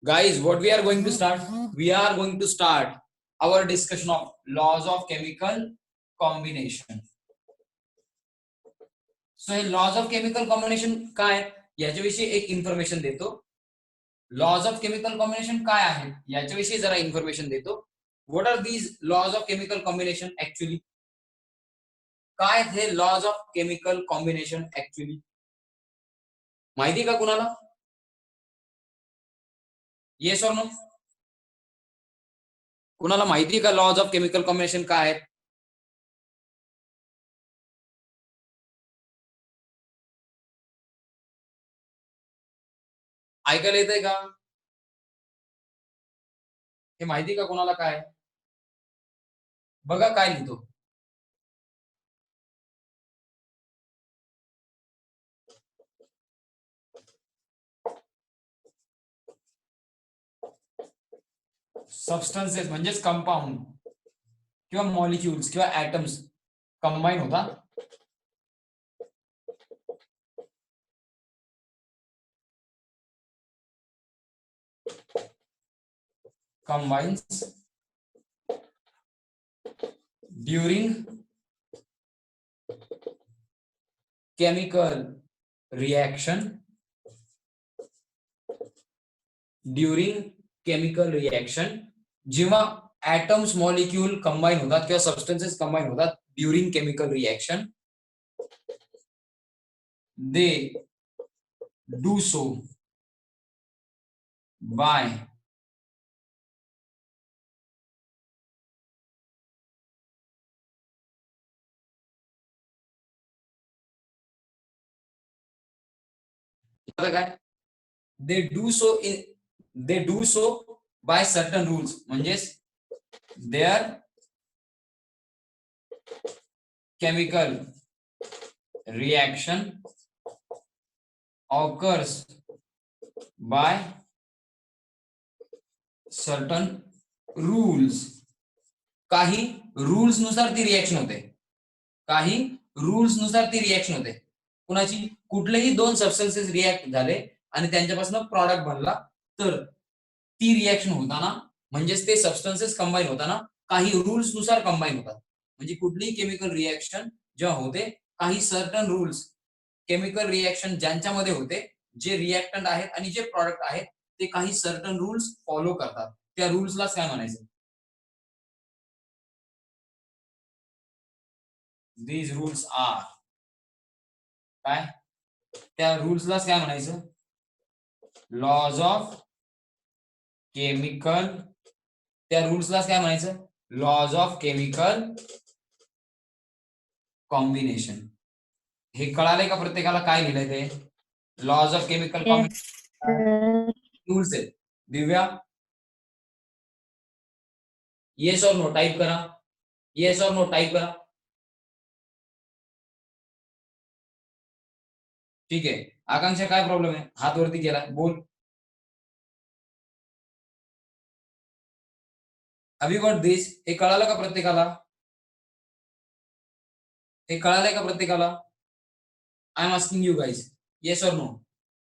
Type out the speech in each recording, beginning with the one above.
Guys, what we are going to start? We are going to start our discussion of laws of chemical combination. So हे laws of chemical combination काय याच्याविषयी एक information देतो. Lodge of chemical combination काय आहेत याच्याविषयी जरा information देतो. What are these laws of chemical combination actually? काय हे laws of chemical combination actually माहिती का कुणाला? Yes or no? कुणाला माहिती का लॉज ऑफ केमिकल कॉम्बिनेशन काय आहेत? ऐकायला येतंय का? हे माहिती का कुणाला काय? बघा काय लिहितो. सबस्टन्सेस म्हणजेच कंपाऊंड किंवा मॉलिक्युल्स किंवा ऍटम्स कंबाईन होतात. Combines during chemical reaction जेव्हा atoms molecule कंबाईन होतात किंवा सबस्टन्सेस कंबाईन होतात during chemical reaction, they do so by काय? they do so by certain rules. म्हणजेच their chemical reaction occurs by certain rules. काही rules नुसार ती रिएक्शन होते. काही रूल्स नुसार ती रिएक्शन होते. कुणाची? कुठलेही दोन सबस्टन्सेस रिएक्ट झाले आणि त्यांच्यापासून प्रॉडक्ट बनला तर ती रिएक्शन होताना म्हणजेच ते सबस्टन्सेस कंबाईन होताना काही रूल्स नुसार कंबाईन होतात. म्हणजे कुठलीही केमिकल रिएक्शन जेव्हा होते काही सर्टन रूल्स केमिकल रिएक्शन ज्यांच्यामध्ये होते जे रिएक्टंट आहेत आणि जे प्रॉडक्ट आहेत ते काही सर्टन रूल्स फॉलो करतात. त्या रूल्सला काय म्हणायचं? these rules are काय? त्या रूल्सला काय म्हणायचं? Laws of chemical. त्या रूल्सला काय म्हणायचं? Laws of chemical combination. हे कळालंय का प्रत्येकाला काय लिहिलंय ते? Laws of chemical combination rules आहेत. Divya, yes or no type करा. येस और नो टाइप करा. ठीक आहे. आकांक्षा काय प्रॉब्लेम आहे? हात वरती केला, बोल. अभी व्हाट दिस? हे कळालं का प्रत्येकाला? हे कळालंय का प्रत्येकाला? I am asking you guys, yes or no?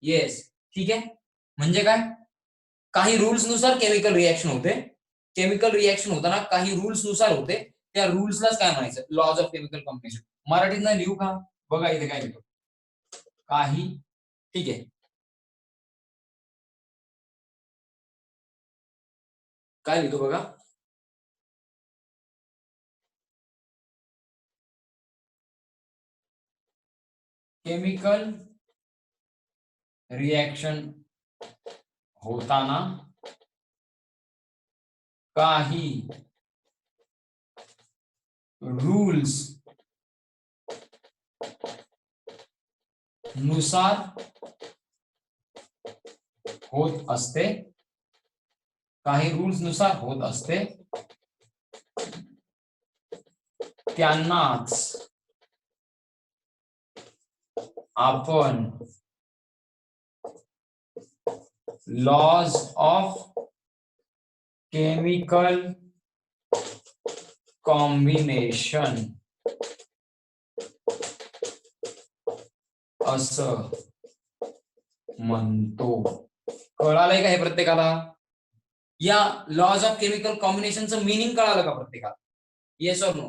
Yes. ठीक आहे. म्हणजे काय? काही रूल्स नुसार केमिकल रिएक्शन होते. केमिकल रिएक्शन होताना काही रूल्स नुसार होते. त्या रूल्सलाच काय म्हणायचं? Laws of chemical combination. मराठीत नाही लिहू का? बघा इथे काय लिहितो. काही. ठीक आहे. काय लिहितो बघा. केमिकल रिएक्शन होताना काही रूल्स नुसार होत असते. काही रूल्स नुसार होत असते. त्यांनाच आपण लॉज ऑफ केमिकल कॉम्बिनेशन असं म्हणतो. कळालंय का हे प्रत्येकाला? या लॉज ऑफ केमिकल कॉम्बिनेशनचं मिनिंग कळालं का प्रत्येकाला? Yes or no?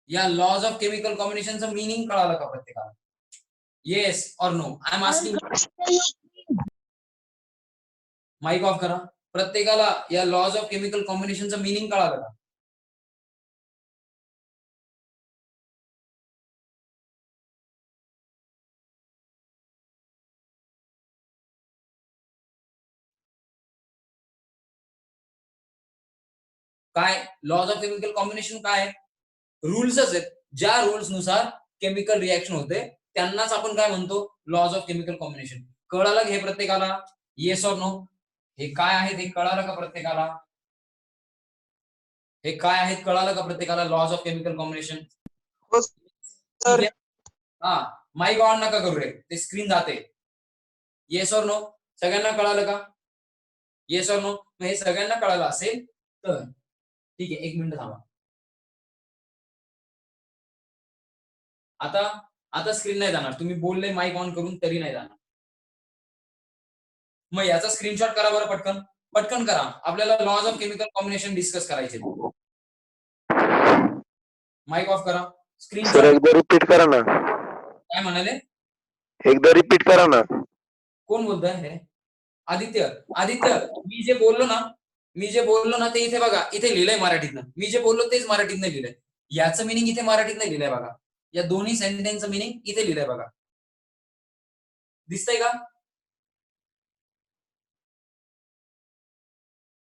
या लॉज ऑफ केमिकल कॉम्बिनेशनचं मिनिंग कळालं का प्रत्येकाला? Yes or no? I am asking. Mic off करा. प्रत्येकाला या लॉज ऑफ केमिकल कॉम्बिनेशनचं मिनिंग कळालं का? काय लॉज ऑफ केमिकल कॉम्बिनेशन काय? रूल्सच आहेत. ज्या रूल्स नुसार केमिकल रिएक्शन होते त्यांनाच आपण काय म्हणतो? Laws of chemical combination. कळालं हे प्रत्येकाला? Yes or no? हे काय आहेत हे कळालं का प्रत्येकाला? हे काय आहेत कळालं का प्रत्येकाला? Laws of chemical combination. हा, माइक ऑन नका करू रे, ते स्क्रीन जाते. Yes or no? सगळ्यांना कळालं का? Yes or no? हे सगळ्यांना कळालं असेल तर ठीक आहे, 1 मिनिट थांबा. आता स्क्रीन नाही जाणार. तुम्ही बोलले माइक ऑन करून तरी नाही जाणार. मग याचा स्क्रीनशॉट करा बरं, पटकन पटकन करा. आपल्याला laws of chemical combination discuss करायचे. माइक ऑफ करा. सर एकदा रिपीट करा ना. काय म्हणाले? एकदा रिपीट करा ना. कोण बोलतोय हे? आदित्य. आदित्य, मी जे बोललो ना ते इथे बघा, इथे लिहिलंय मराठीतनं. मी जे बोललो तेच मराठीतनं लिहिलंय. याचं मिनिंग इथे मराठीतनं लिहिलंय बघा. या दोन्ही सेंटेन्सचं मिनिंग इथे लिहिलंय बघा. दिसतंय का?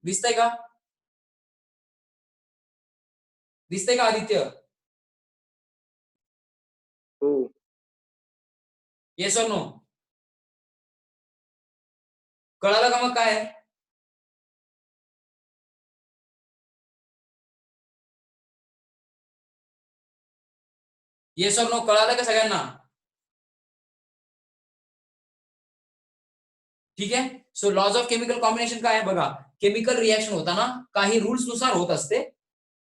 दिसतंय का? दिसतंय का आदित्य? हो. Yes or no? कळालं का मग काय? Yes or no? कळालं का सगळ्यांना? ठीक आहे. So laws of chemical combination काय आहे बघा. केमिकल रिएक्शन होताना काही रूल्स नुसार होत असते,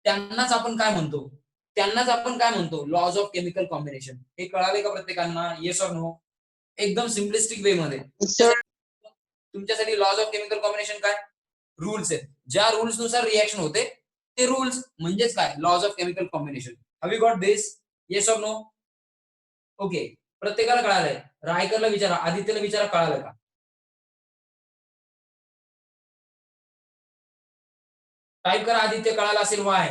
त्यांनाच आपण काय म्हणतो? Laws of chemical combination. हे कळाले का प्रत्येकांना? Yes or no? एकदम सिम्पलिस्टिक वे मध्ये. तुमच्यासाठी लॉज ऑफ केमिकल कॉम्बिनेशन काय? रूल्स आहेत. ज्या रूल्स नुसार रिएक्शन होते ते रूल्स म्हणजेच काय? Laws of chemical combination. Have you got this? Yes or no? Okay, प्रत्येकाला कळालंय. रायकरला विचारा, आदित्यला विचारा, कळालं का? टाइप करा आदित्य, कळालं असेल वाय.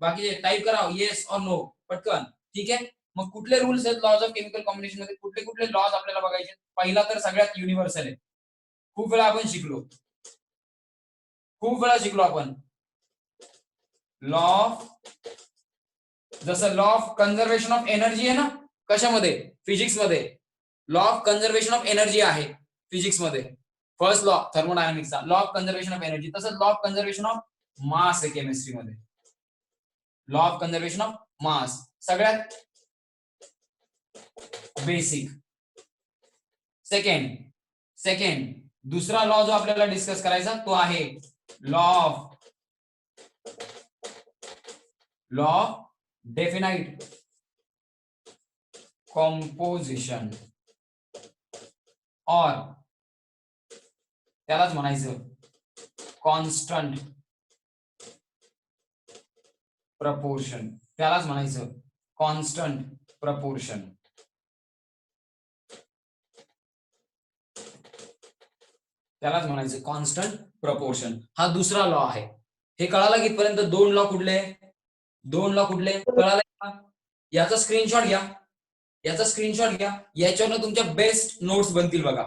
बाकी टाइप करा येस और नो पटकन. ठीक आहे. मग कुठले रूल्स आहेत लॉज ऑफ केमिकल कॉम्बिनेशन मध्ये? कुठले कुठले लॉज आपल्याला बघायचे? पहिला तर सगळ्यात युनिव्हर्सल आहे. खूप वेळा शिकलो आपण. लॉ जसं law of conservation of energy आहे ना, कशामध्ये? फिजिक्स मध्ये. Law of conservation of energy आहे फिजिक्स मध्ये. फर्स्ट लॉ थर्मोडायनामिक्सचा law of conservation of energy. तसंच law of conservation of mass आहे केमिस्ट्री मध्ये. Law of conservation of mass सगळ्यात बेसिक. सेकंड दुसरा लॉ जो आपल्याला डिस्कस करायचा तो आहे लॉ डेफिनाइट कॉम्पोजिशन, और त्यालाच म्हणायचं कॉन्स्टंट प्रपोर्शन. त्यालाच म्हणायचं कॉन्स्टंट प्रपोर्शन. त्यालाच म्हणायचं कॉन्स्टंट प्रपोर्शन. हा दुसरा लॉ आहे. हे कळालं कितपर्यंत? दोन लॉ कुठले कळालं का? याचा स्क्रीनशॉट घ्या. याच्यावरनं तुमच्या बेस्ट नोट्स बनतील बघा.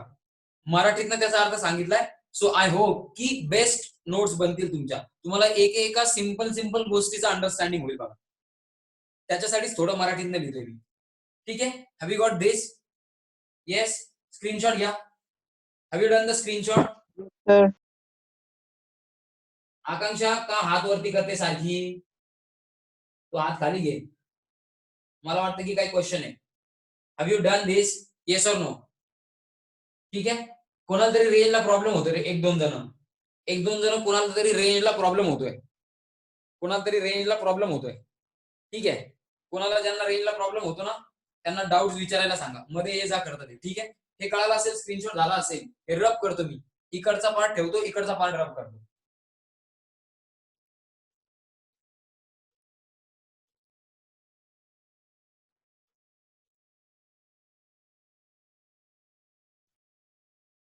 मराठीतनं त्याचा अर्थ सांगितलाय. सो आय होप की बेस्ट नोट्स बनतील तुमच्या. तुम्हाला एका सिंपल गोष्टीचा अंडरस्टँडिंग होईल बघा. त्याच्यासाठीच थोडं मराठीतनं लिहितोय मी. ठीक आहे. Have you got this? Yes. Screenshot घ्या. Have you done the screenshot? Akanksha का हात वरती करते सारखी? तो हात खाली घे. मला वाटतं की काही क्वेश्चन आहे. Have you done this? Yes or no? ठीक आहे. कोणाला तरी रेंजला प्रॉब्लेम होतोय रे. एक दोन जण कोणाला तरी रेंजला प्रॉब्लेम होतोय. ठीक आहे. कोणाला ज्यांना रेंजला प्रॉब्लेम होतो ना त्यांना डाऊट विचारायला सांगा. मध्ये ये जा करतात. ठीक आहे. हे कळालं असेल, स्क्रीनशॉट झाला असेल. हे रब करतो मी, इकडचा पार्ट ठेवतो, इकडचा पार्ट रब करतो.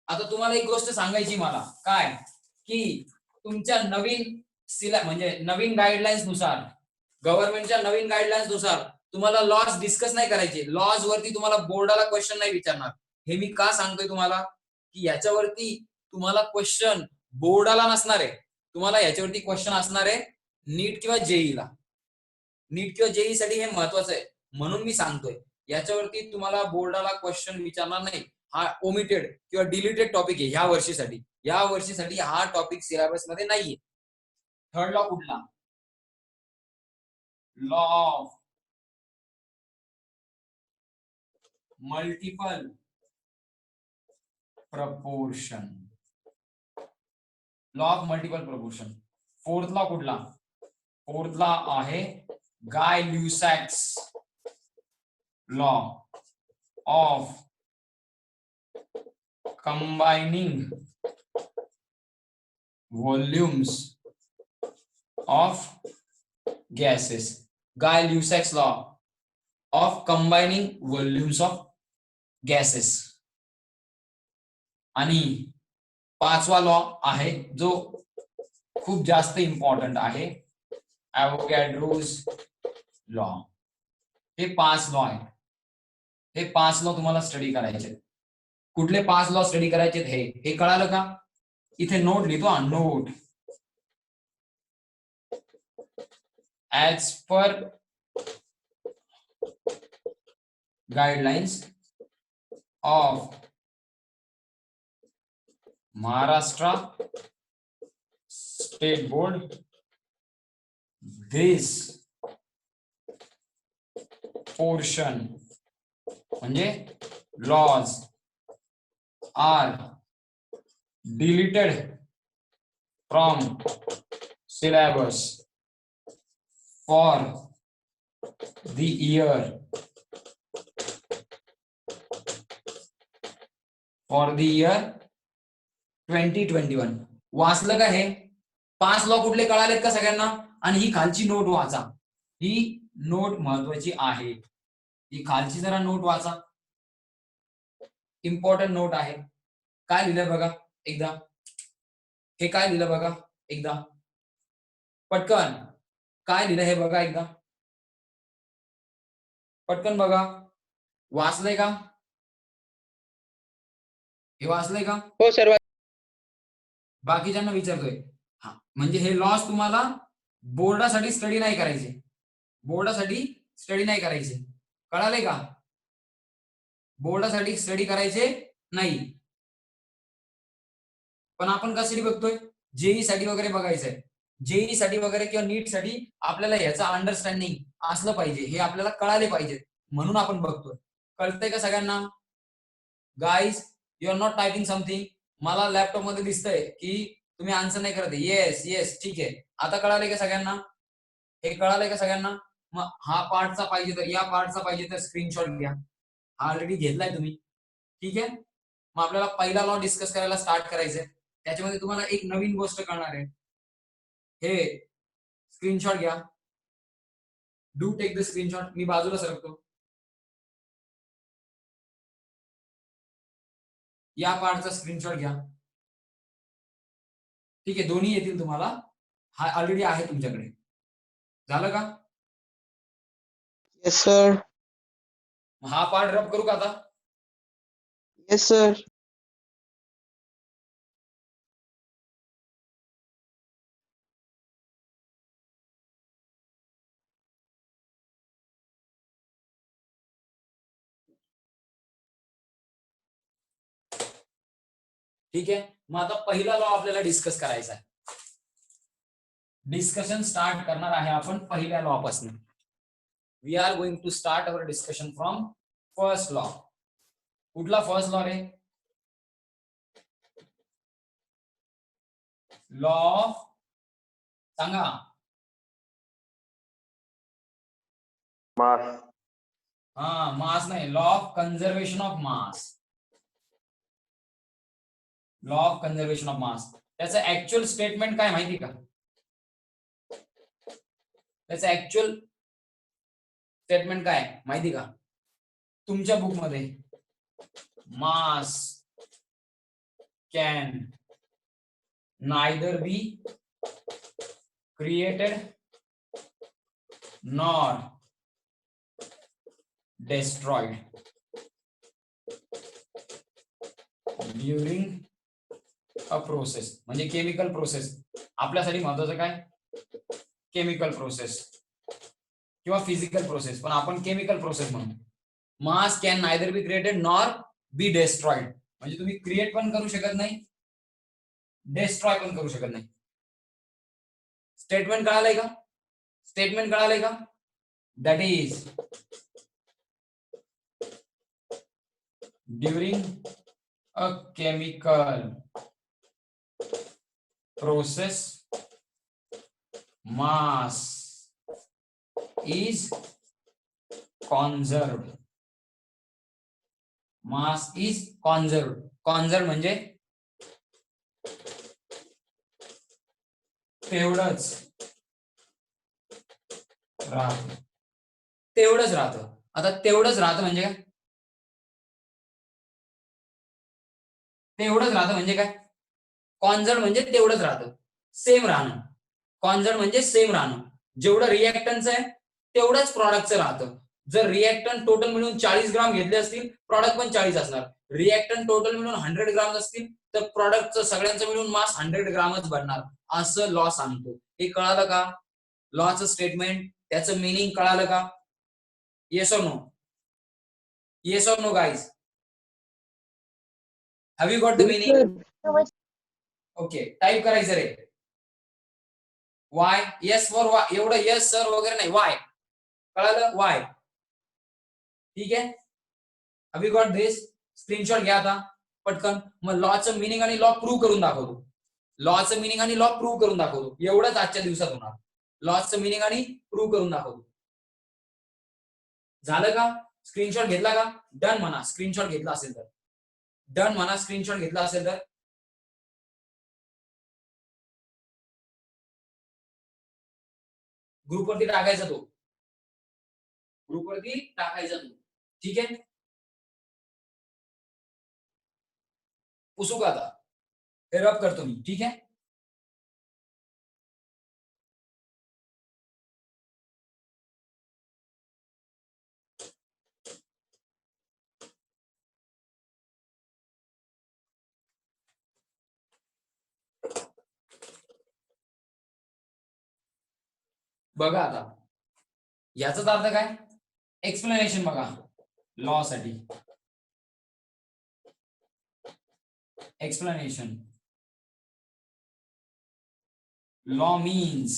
आता तुम्हाला एक गोष्ट सांगायची मला, काय की तुमच्या नवीन म्हणजे नवीन गाईडलाईन्स नुसार, गव्हर्नमेंटच्या नवीन गाईडलाईन्स नुसार तुम्हाला लॉज डिस्कस नाही करायचे. लॉज वरती तुम्हाला बोर्डाला क्वेश्चन नाही विचारणार. हे मी का सांगतोय तुम्हाला, की याच्यावरती तुम्हाला क्वेश्चन बोर्डाला नसणार आहे. तुम्हाला याच्यावरती क्वेश्चन असणार आहे नीट किंवा जेई ला. नीट किंवा जेई साठी हे महत्वाचं आहे, म्हणून मी सांगतोय. याच्यावरती तुम्हाला बोर्डाला क्वेश्चन विचारणार नाही. हा ओमिटेड किंवा डिलीटेड टॉपिक आहे ह्या वर्षीसाठी. या वर्षीसाठी हा टॉपिक सिलेबस मध्ये नाहीये. थर्ड लॉ कुठला? Law of multiple proportion. Law of multiple proportion. Fourth law कुठला? फोर्थ लॉ आहे Gay Lussac's law of combining volumes of gases. Guy-Lussac's law of combining volumes of gases. आणि पाचवा law आहे जो खूप जास्त इम्पॉर्टंट आहे, ॲव्होगॅड्रोज लॉ. हे 5 लॉ आहेत. हे 5 लॉ तुम्हाला स्टडी करायचे. कुठले 5 लॉ स्टडी करायचे हे कळालं का? इथे नोट लिहितो. Note as per guidelines of Maharashtra state board, this portion म्हणजे lodge are deleted from syllabus for the year 2021. वाचलं का? हे 5 लॉ कुठले कळालेत का सगळ्यांना? आणि ही खालची नोट वाचा. ही नोट महत्वाची आहे. ही खालची जरा नोट वाचा, इम्पॉर्टंट नोट आहे. काय लिहिलं बघा एकदा. हे काय लिहिलं बघा एकदा, पटकन. काय लिहिलं हे बघा एकदा, पटकन बघा. वाचलंय का? हे वाचलंय का? हो सर. बाकीच्यांना विचारतोय. हा, म्हणजे हे लॉस तुम्हाला बोर्डासाठी स्टडी नाही करायचे. बोर्डासाठी स्टडी नाही करायचे. कळाले का? बोर्डासाठी स्टडी करायचे नाही. पण आपण कशासाठी बघतोय? जेई साठी वगैरे बघायचंय. जेई साठी वगैरे किंवा नीट साठी आपल्याला ह्याचं अंडरस्टँडिंग असलं पाहिजे, हे आपल्याला कळाले पाहिजे, म्हणून आपण बघतोय. कळतंय का सगळ्यांना? Guys, you are not typing something. मला लॅपटॉप मध्ये दिसतंय की तुम्ही आन्सर नाही करत. येस येस, ठीक आहे. आता कळालंय का सगळ्यांना? हे कळालंय का सगळ्यांना? मग हा पार्टचा पाहिजे तर, या पार्टचा पाहिजे तर स्क्रीनशॉट घ्या. हा ऑलरेडी घेतलाय तुम्ही, ठीक आहे. मग आपल्याला पहिला लॉ डिस्कस करायला स्टार्ट करायचंय. त्याच्यामध्ये तुम्हाला एक नवीन गोष्ट कळणार आहे. हे स्क्रीनशॉट घ्या. Do take the screenshot. मी बाजूला सरकतो. या पार्टचा स्क्रीनशॉट घ्या, ठीक आहे. दोन्ही येतील तुम्हाला. हा ऑलरेडी आहे तुमच्याकडे. झालं का? Yes sir. हा पार्ट रब करू का आता? Yes sir. ठीक आहे. मग आता पहिला लॉ आपल्याला डिस्कस करायचा आहे. डिस्कशन स्टार्ट करणार आहे आपण पहिल्या लॉ पासून. We are going to start our discussion from first law. कुठला फर्स्ट लॉ रे? लॉ सांगा. मास. हा, मास नाही. Law of conservation of mass. Law of conservation of mass. त्याचं ऍक्च्युअल स्टेटमेंट काय माहिती का? त्याचं ऍक्च्युअल स्टेटमेंट काय माहिती का? तुमच्या बुक मध्ये mass can neither be created nor destroyed during a process. म्हणजे केमिकल प्रोसेस. आपल्यासाठी महत्वाचं काय? केमिकल प्रोसेस किंवा फिजिकल प्रोसेस, पण आपण केमिकल प्रोसेस म्हणू. Mass can neither be created nor be destroyed. म्हणजे तुम्ही क्रिएट पण करू शकत नाही, डेस्ट्रॉय पण करू शकत नाही. स्टेटमेंट कळालंय का? स्टेटमेंट कळालंय का? That is during a chemical process mass is conserved. Mass is conserved. Conserved म्हणजे तेवढंच राहतं. तेवढंच राहतं. आता तेवढंच राहतं म्हणजे काय? तेवढंच राहतं म्हणजे काय? कॉन्झर्व्ड म्हणजे तेवढंच राहतं, सेम राहणं. कॉन्झर्व्ड म्हणजे सेम राहणं. जेवढं रिएक्टन्स आहे तेवढंच प्रॉडक्टचं राहतं. जर रिएक्टंट टोटल मिळून 40 ग्राम घेतले असतील, प्रॉडक्ट पण 40 असणार. रिएक्टंट टोटल मिळून 100 ग्राम असतील तर प्रॉडक्टचं सगळ्यांचं मिळून मास 100 ग्रामच बनणार, असं लॉ सांगतो. हे कळालं का? लॉचं स्टेटमेंट, त्याचं मिनिंग कळालं का? Yes or no? Yes or no guys? Have you got the meaning? Okay, type करायचं रे. Y, yes for Y. एवढं येस सर वगैरे नाही, वाय. कळालं? वाय. ठीक आहे. Have you got this? Screenshot घ्या आता पटकन. मग लॉचं मिनिंग आणि लॉ प्रूव्ह करून दाखवतो. लॉचं मिनिंग आणि लॉ प्रूव्ह करून दाखवतो. एवढंच आजच्या दिवसात होणार. लॉचं मिनिंग आणि प्रूव्ह करून दाखवतो. झालं का? स्क्रीनशॉट घेतला का? डन म्हणा स्क्रीनशॉट घेतला असेल तर. डन म्हणा स्क्रीनशॉट घेतला असेल तर. ग्रुपवरती टाकायचा तो. ग्रुपवरती टाकायचा तो. ठीक आहे. पुसू का आता? हे रब करतो मी. ठीक आहे. बघा आता याचाच अर्थ काय? एक्सप्लेनेशन बघा लॉ साठी. Explanation. Law means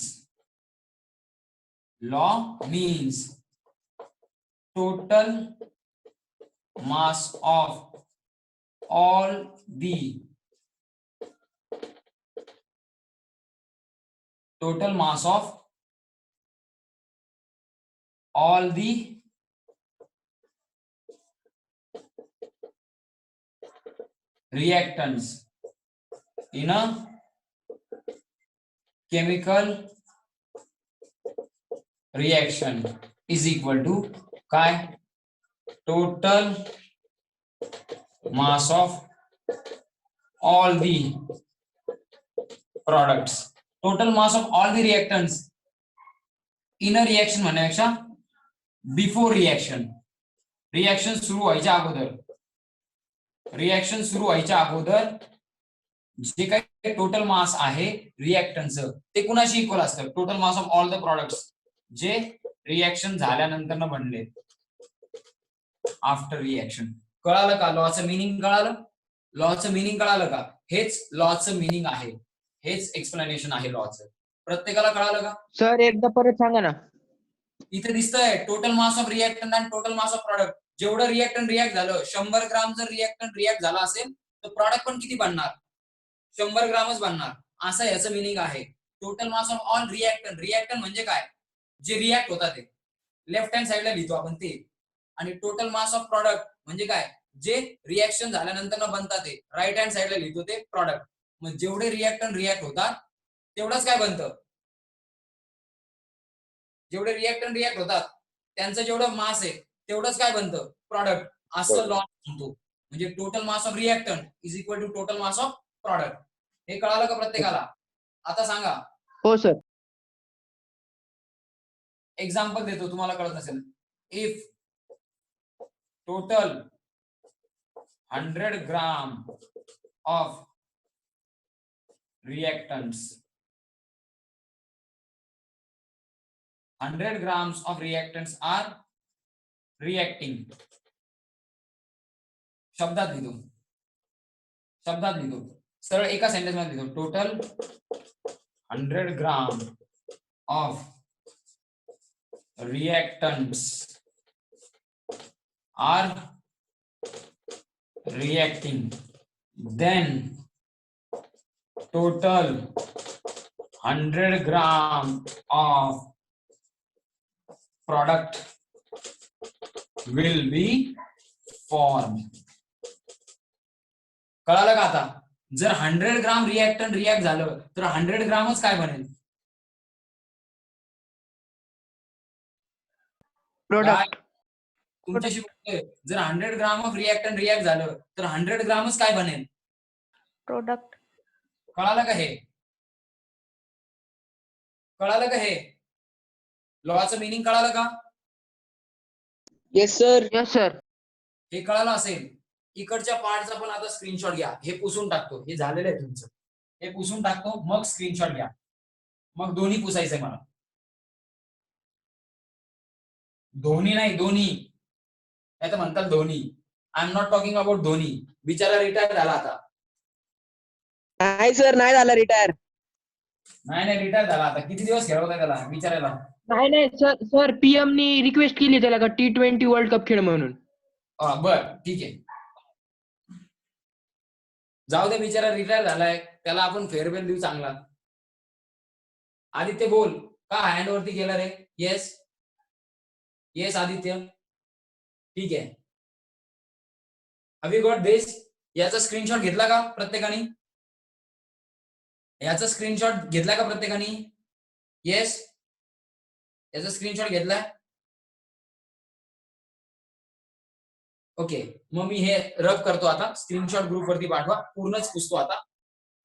total mass of all the reactants in a chemical reaction is equal to काय? Total mass of all the products. Total mass of all the reactants in a reaction म्हणण्यापेक्षा before reaction. Reaction सुरू व्हायच्या अगोदर. Reaction सुरू व्हायच्या अगोदर जे काही टोटल मास आहे रिएक्टंटचं ते कुणाशी इक्वल असतं? Total mass of all the products जे रिएक्शन झाल्यानंतर बनले. After reaction. कळालं का? लॉचं मिनिंग कळालं? लॉचं मिनिंग कळालं का? हेच लॉचं मिनिंग आहे. हेच एक्सप्लेनेशन आहे लॉचं. प्रत्येकाला कळालं का? सर एकदा परत सांगा ना. इथे दिसतंय टोटल मास ऑफ रिएक्टंट आणि टोटल मास ऑफ प्रॉडक्ट. जेवढं रिएक्टंट रिॲक्ट झालं, 100 ग्राम जर रिएक्टंट रिॲक्ट झाला असेल तर प्रॉडक्ट पण किती बनणार? 100 ग्रामच बनणार. असं याचं मिनिंग आहे. Total mass of all reactant. Reactant म्हणजे काय? जे रिॲक्ट होतात ते लेफ्ट हँड साइडला लिहितो आपण ते. आणि टोटल मास ऑफ प्रॉडक्ट म्हणजे काय? जे रिएक्शन झाल्यानंतर न बनतात ते राईट हँड साइडला लिहितो ते प्रॉडक्ट. मग जेवढे रिएक्टंट रिॲक्ट होतात तेवढंच काय बनतं, जेवढे रिएक्टंट रिॲक्ट होतात त्यांचं जेवढं मास आहे तेवढंच काय बनतं, प्रॉडक्ट. असं लॉ म्हणतो. म्हणजे total mass of reactant is equal to total mass of product. हे कळालं का प्रत्येकाला? आता सांगा, हो सर. एक्झाम्पल देतो तुम्हाला कळत नसेल. If total 100 gram of reactants 100 grams of reactants are reacting. शब्दात लिहितो सरळ एका सेंटेन्स मध्ये लिहितो. Total 100 gram of reactants are reacting, then total 100 gram of product will be formed. कळालं का आता? जर 100 ग्राम रिएक्टंट रिॲक्ट झालं तर 100 ग्रामच काय बनेल, प्रोडक्ट. तुमच्याशी बोलतोय. जर 100 ग्राम ऑफ रिएक्टंट रिॲक्ट झालं तर 100 ग्रामच काय बनेल, प्रोडक्ट. कळालं का हे? कळालं का हे लॉचं मिनिंग कळालं का? Yes sir. Yes sir. हे कळालं असेल. इकडच्या पार्टचा पण आता स्क्रीनशॉट घ्या. हे पुसून टाकतो, हे झालेलं आहे तुमचं. हे पुसून टाकतो, मग स्क्रीनशॉट घ्या. मग दोन्ही पुसायचंय मला. धोनी नाही, दोन्ही. नाही तर म्हणतात Dhoni. I am not talking about Dhoni. बिचारा रिटायर झाला आता. नाही सर, नाही झाला रिटायर. नाही रिटायर झाला आता. किती दिवस खेळवता त्याला बिचारायला. नाही सर, सर पीएम नी रिक्वेस्ट केली त्याला का T20 वर्ल्ड कप खेळ म्हणून. बर ठीक आहे, जाऊ दे. बिचारा रिटायर झालाय, त्याला आपण फेअरवेल देऊ चांगला. आदित्य बोल, का हँड वरती गेला रे? येस येस आदित्य, ठीक आहे. हॅव यू गॉट दिस? याचा स्क्रीनशॉट घेतला का प्रत्येकाने? याचा स्क्रीनशॉट घेतला का प्रत्येकाने? येस, याचा स्क्रीनशॉट घेतलाय. ओके, मग मी हे रब करतो आता. स्क्रीनशॉट ग्रुप वरती पाठवा. पूर्णच पुसतो आता,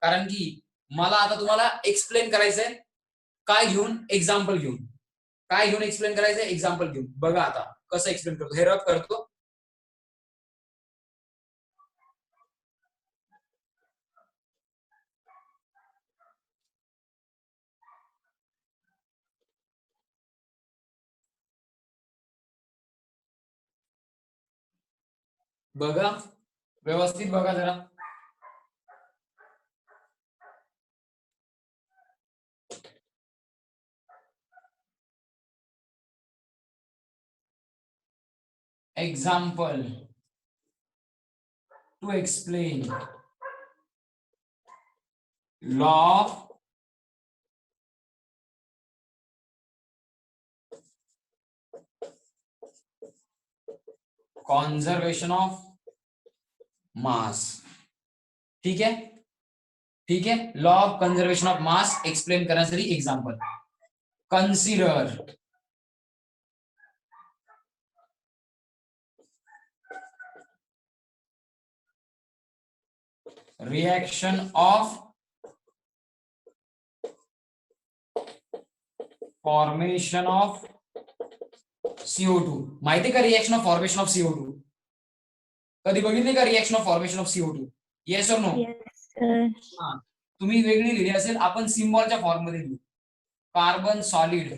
कारण की मला आता तुम्हाला एक्सप्लेन करायचंय. काय घेऊन? एक्झाम्पल घेऊन. काय घेऊन एक्सप्लेन करायचंय? एक्झाम्पल घेऊन. बघा आता कसं एक्सप्लेन करतो. हे रब करतो. बघा, व्यवस्थित बघा जरा. Example to explain law of conservation of mass. ठीक है, ठीक है. Law of conservation of mass explain करण्यासाठी example. Consider reaction of formation of CO2. माहिती का reaction of formation of CO2? कधी बघितली का reaction of formation of CO2? Yes or no? तुम्ही वेगळी लिहिली असेल, आपण सिम्बॉलच्या फॉर्म मध्ये लिहू. Carbon solid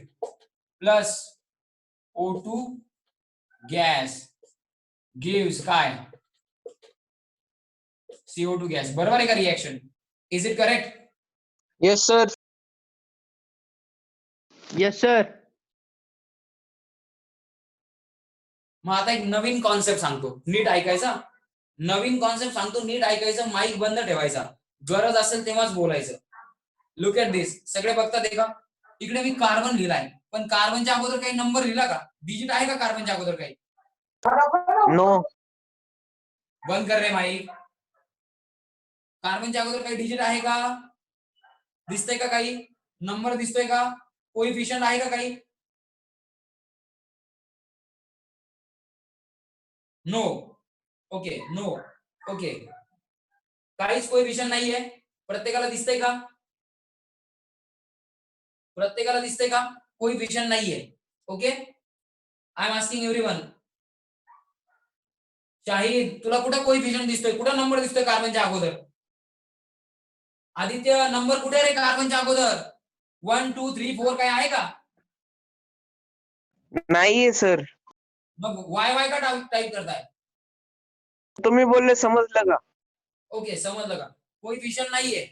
plus O2 gas gives काय? CO2 gas. बरोबर आहे का reaction? Is it correct? Yes sir. Yes sir. मग आता एक नवीन कॉन्सेप्ट सांगतो, नीट ऐकायचा. नवीन कॉन्सेप्ट सांगतो, नीट ऐकायचं. माईक बंद ठेवायचा, गरज असेल तेव्हाच बोलायचं. लुक ॲट दिस. सगळे बघतात का? इकडे मी कार्बन लिहिलाय, पण कार्बनच्या अगोदर काही नंबर लिहिला का? डिजिट आहे का कार्बनच्या अगोदर काही? नो. बंद कर रे माईक. कार्बनच्या अगोदर काही डिजिट आहे का? दिसतंय का काही? नंबर दिसतोय का? कोइफिशियंट आहे का काही? नो. Okay, no. ओके, काहीच कोइफिशियंट नाहीये. प्रत्येकाला दिसतंय का? प्रत्येकाला दिसतंय का? कोइफिशियंट नाहीये. Okay, I am asking everyone. Shahid, तुला कुठं कोइफिशियंट दिसतोय? कुठं नंबर दिसतोय कार्बनच्या अगोदर? आदित्य, नंबर कुठे रे कार्बनच्या अगोदर? 1 2 3 4 काय आहे का? नाहीये सर. मग वाय वाय का टाईप करताय? तुम्ही बोलले समजलं का? ओके, समजलं का? कोइफिशियंट नाहीये.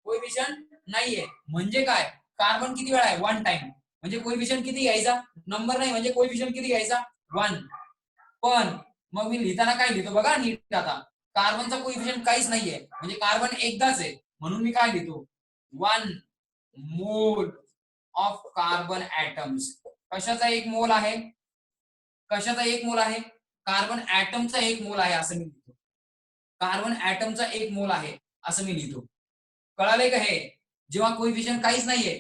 कोइफिशियंट नाहीये म्हणजे काय? कार्बन किती वेळा आहे? 1 टाइम. म्हणजे कोइफिशियंट किती घ्यायचा? नंबर नाही म्हणजे कोइफिशियंट किती घ्यायचा? 1. पण मग मी लिहिताना काय लिहितो बघा नीट आता. कार्बनचा कोइफिशियंट काहीच नाहीये म्हणजे कार्बन एकदाच आहे म्हणून मी काय लिहितो? 1 मोल ऑफ कार्बन ऍटम्स. कशाचा 1 मोल आहे? कशाचा 1 मोल आहे? कार्बन ऍटमचा 1 मोल आहे असं मी लिहितो. कार्बन ऍटमचा 1 मोल आहे असं मी लिहितो. कळालंय का हे? जेव्हा कोइफिशियंट काहीच नाहीये,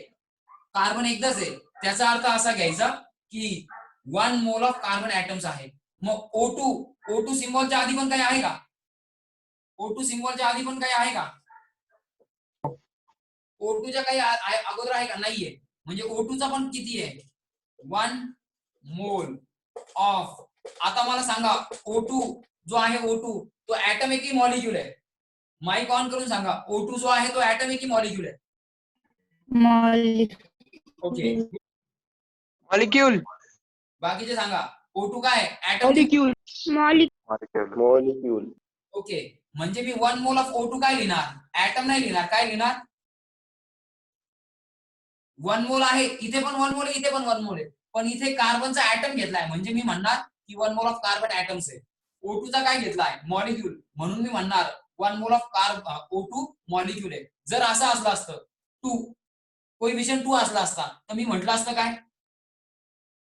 कार्बन एकदाच आहे, त्याचा अर्थ असा घ्यायचा की 1 मोल ऑफ कार्बन ऍटम्स आहे. मग O2 सिम्बॉलच्या आधी पण काही आहे का? O2 सिम्बॉलच्या आधी पण काही आहे का? O2च्या काही अगोदर आहे का? नाहीये. म्हणजे O2चा पण किती आहे? 1 मोल ऑफ. आता मला सांगा O2 जो आहे O2 तो ऍटम आहे की मॉलिक्यूल आहे? माइक ऑन करून सांगा. O2 जो आहे तो ऍटम आहे की मॉलिक्यूल आहे? Okay, molecule. बाकीचे सांगा. O2 काय? ऍटम. मॉलिक्यूल. मॉलिक्यूल. ओके, म्हणजे मी 1 मोल ऑफ O2 काय लिहिणार? ऍटम नाही लिहिणार. काय लिहिणार? 1 मोल आहे. इथे पण 1 मोल आहे, इथे पण 1 मोल आहे. पण इथे कार्बनचा ऍटम घेतलाय म्हणजे मी म्हणणार की 1 मोल ऑफ कार्बन ऍटम्स आहे. O2चा काय घेतलाय? मॉलिक्यूल. म्हणून मी म्हणणार 1 मोल ऑफ O2 मॉलिक्यूल आहे. जर असं असलं असतं 2 कोइफिशियंट 2 असला असता तर मी म्हटलं असतं काय?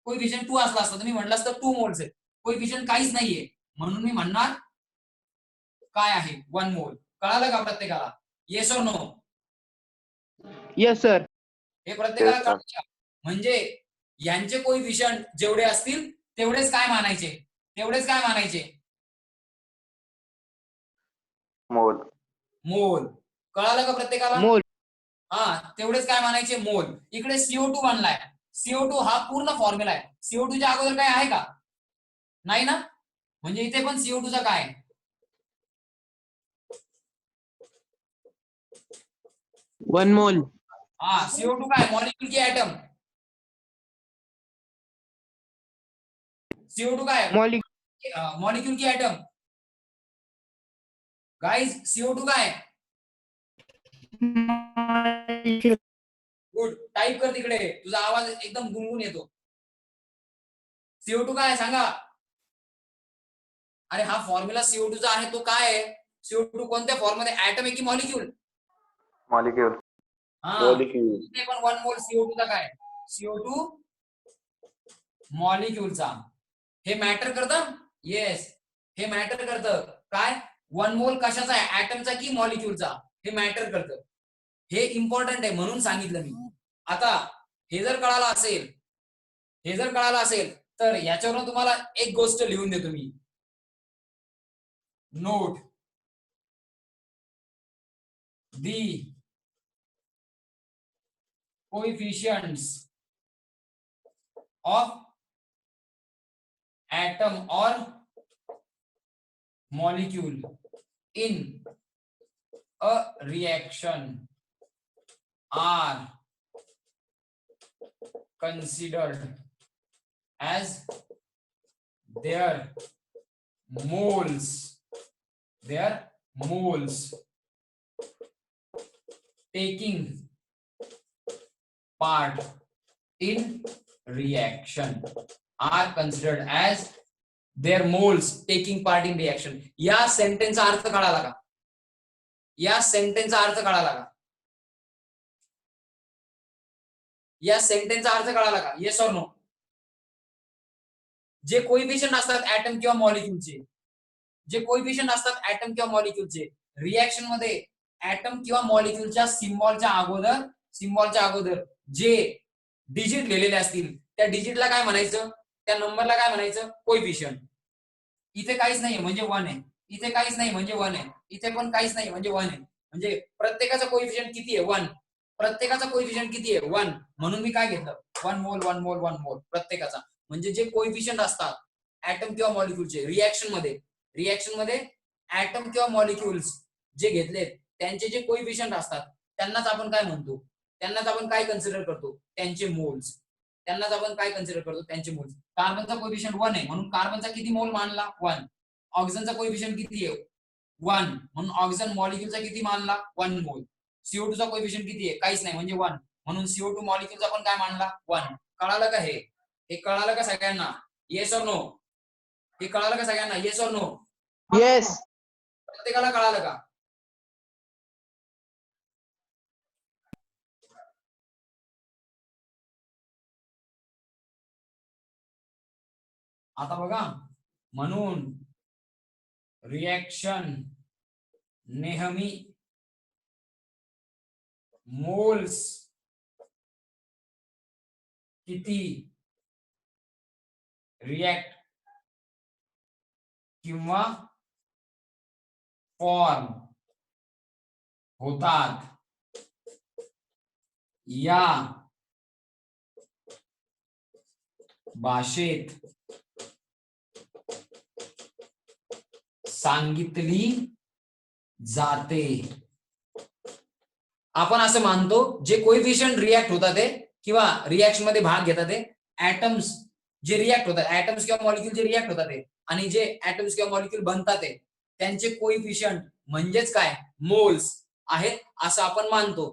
कोइफिशियंट 2 असला असता तर मी म्हटलं असतं 2 मोल्स आहे. कोइफिशियंट काहीच नाहीये म्हणून मी म्हणणार काय आहे? 1 मोल. कळालं का प्रत्येकाला? Yes or no? Yes sir. हे प्रत्येकाला Yes, sir. कळतं का? म्हणजे यांचे कोइफिशियंट जेवढे असतील तेवढेच काय मानायचे? तेवढेच काय मानायचे? मोल. मोल. कळालं का प्रत्येकाला? मोल. हा, तेवढेच काय मानायचे? मोल. इकडे CO2 बनलाय. CO2 हा पूर्ण फॉर्म्युला आहे. CO2च्या अगोदर काय आहे का? नाही ना. म्हणजे इथे पण CO2चा काय आहे? 1 मोल. हा, CO2 काय? मॉलिक्यूल की एटम? CO2 काय? मॉलिक्यूल की एटम? गाइस, CO2 काय? गुड. टाइप कर तिकडे. तुझा आवाज एकदम गुंगून येतो. CO2 काय सांगा? अरे हा फॉर्म्युला CO2 चा आहे तो काय आहे? CO2 कोणत्या फॉर्म मध्ये? ऍटम आहे की मॉलिक्यूल? मॉलिक्यूल. हा, मॉलिक्यूल. इथे पण 1 मोल CO2 चा काय? CO2 मॉलिक्यूलचा. हे मॅटर करतं? येस, हे मॅटर करतं. काय? 1 मोल कशाचा आहे? ऍटमचा की मॉलिक्यूलचा? हे मॅटर करतं. हे इम्पॉर्टंट आहे म्हणून सांगितलं मी. आता हे जर कळालं असेल तर याच्यावरून तुम्हाला एक गोष्ट लिहून देतो मी. Note the coefficients of atom और molecule in a reaction are considered as their moles taking part in reaction are considered as their moles taking part in reaction. या सेंटेन्सचा अर्थ कळाला का? या सेंटेन्सचा अर्थ कळाला का? या सेंटेन्सचा अर्थ कळाला का? Yes or no? जे कोइफिशियंट असतात ऍटम किंवा मॉलिक्यूलचे जे कोइफिशियंट असतात ऍटम किंवा मॉलिक्यूलचे रिएक्शन मध्ये ऍटम किंवा मॉलिक्यूलच्या सिम्बॉलच्या अगोदर जे डिजिट लिहिलेले असतील त्या डिजिटला काय म्हणायचं, त्या नंबरला काय म्हणायचं, कोइफिशियंट. इथे काहीच नाहीये म्हणजे 1 आहे, इथे काहीच नाही म्हणजे 1 आहे, इथे पण काहीच नाही म्हणजे 1 आहे. म्हणजे प्रत्येकाचा कोइफिशियंट किती आहे, 1. प्रत्येकाचा कोइफिशियंट किती आहे, 1. म्हणून मी काय घेतलं, 1 मोल 1 मोल 1 मोल प्रत्येकाचा. म्हणजे जे कोइफिशियंट असतात ऍटम किंवा मॉलिक्यूलचे रिएक्शन मध्ये ऍटम किंवा मॉलिक्यूल्स जे घेतलेत त्यांचे जे कोइफिशियंट असतात त्यांनाच आपण काय म्हणतो, त्यांनाच आपण काय कन्सिडर करतो, त्यांचे मोल्स. त्यांनाच आपण काय कन्सिडर करतो, त्यांचे मोल्स. कार्बनचा कोइफिशियंट 1 आहे म्हणून कार्बनचा किती मोल मानला, 1. ऑक्सिजनचा कोइफिशियंट किती आहे, 1 म्हणून ऑक्सिजन मॉलिक्यूलचा किती मानला, 1 मोल. CO2 चा कोइफिशियंट किती आहे, काहीच नाही म्हणजे 1 म्हणून CO2 मॉलिक्यूलचा पण काय मानला, 1. कळालं का हे कळालं का सगळ्यांना, येस ऑर नो? हे कळालं का सगळ्यांना, येस ऑर नो? येस. प्रत्येकाला कळालं का? आता बघा, म्हणून रिएक्शन नेहमी मोल्स किती रिएक्ट किंवा फॉर्म होतात या भाषेत सांगितली जाते. आपण असं मानतो जे कोइफिशियंट रिएक्ट होतात ते किंवा रिएक्शन मध्ये भाग घेतात ते ऍटम्स जे रिएक्ट होतात, ऍटम्स किंवा मॉलिक्यूल जे रिएक्ट होतात ते आणि जे ऍटम्स किंवा मॉलिक्यूल बनतात ते त्यांचे कोइफिशियंट म्हणजेच काय, मोल्स आहेत असं आपण मानतो.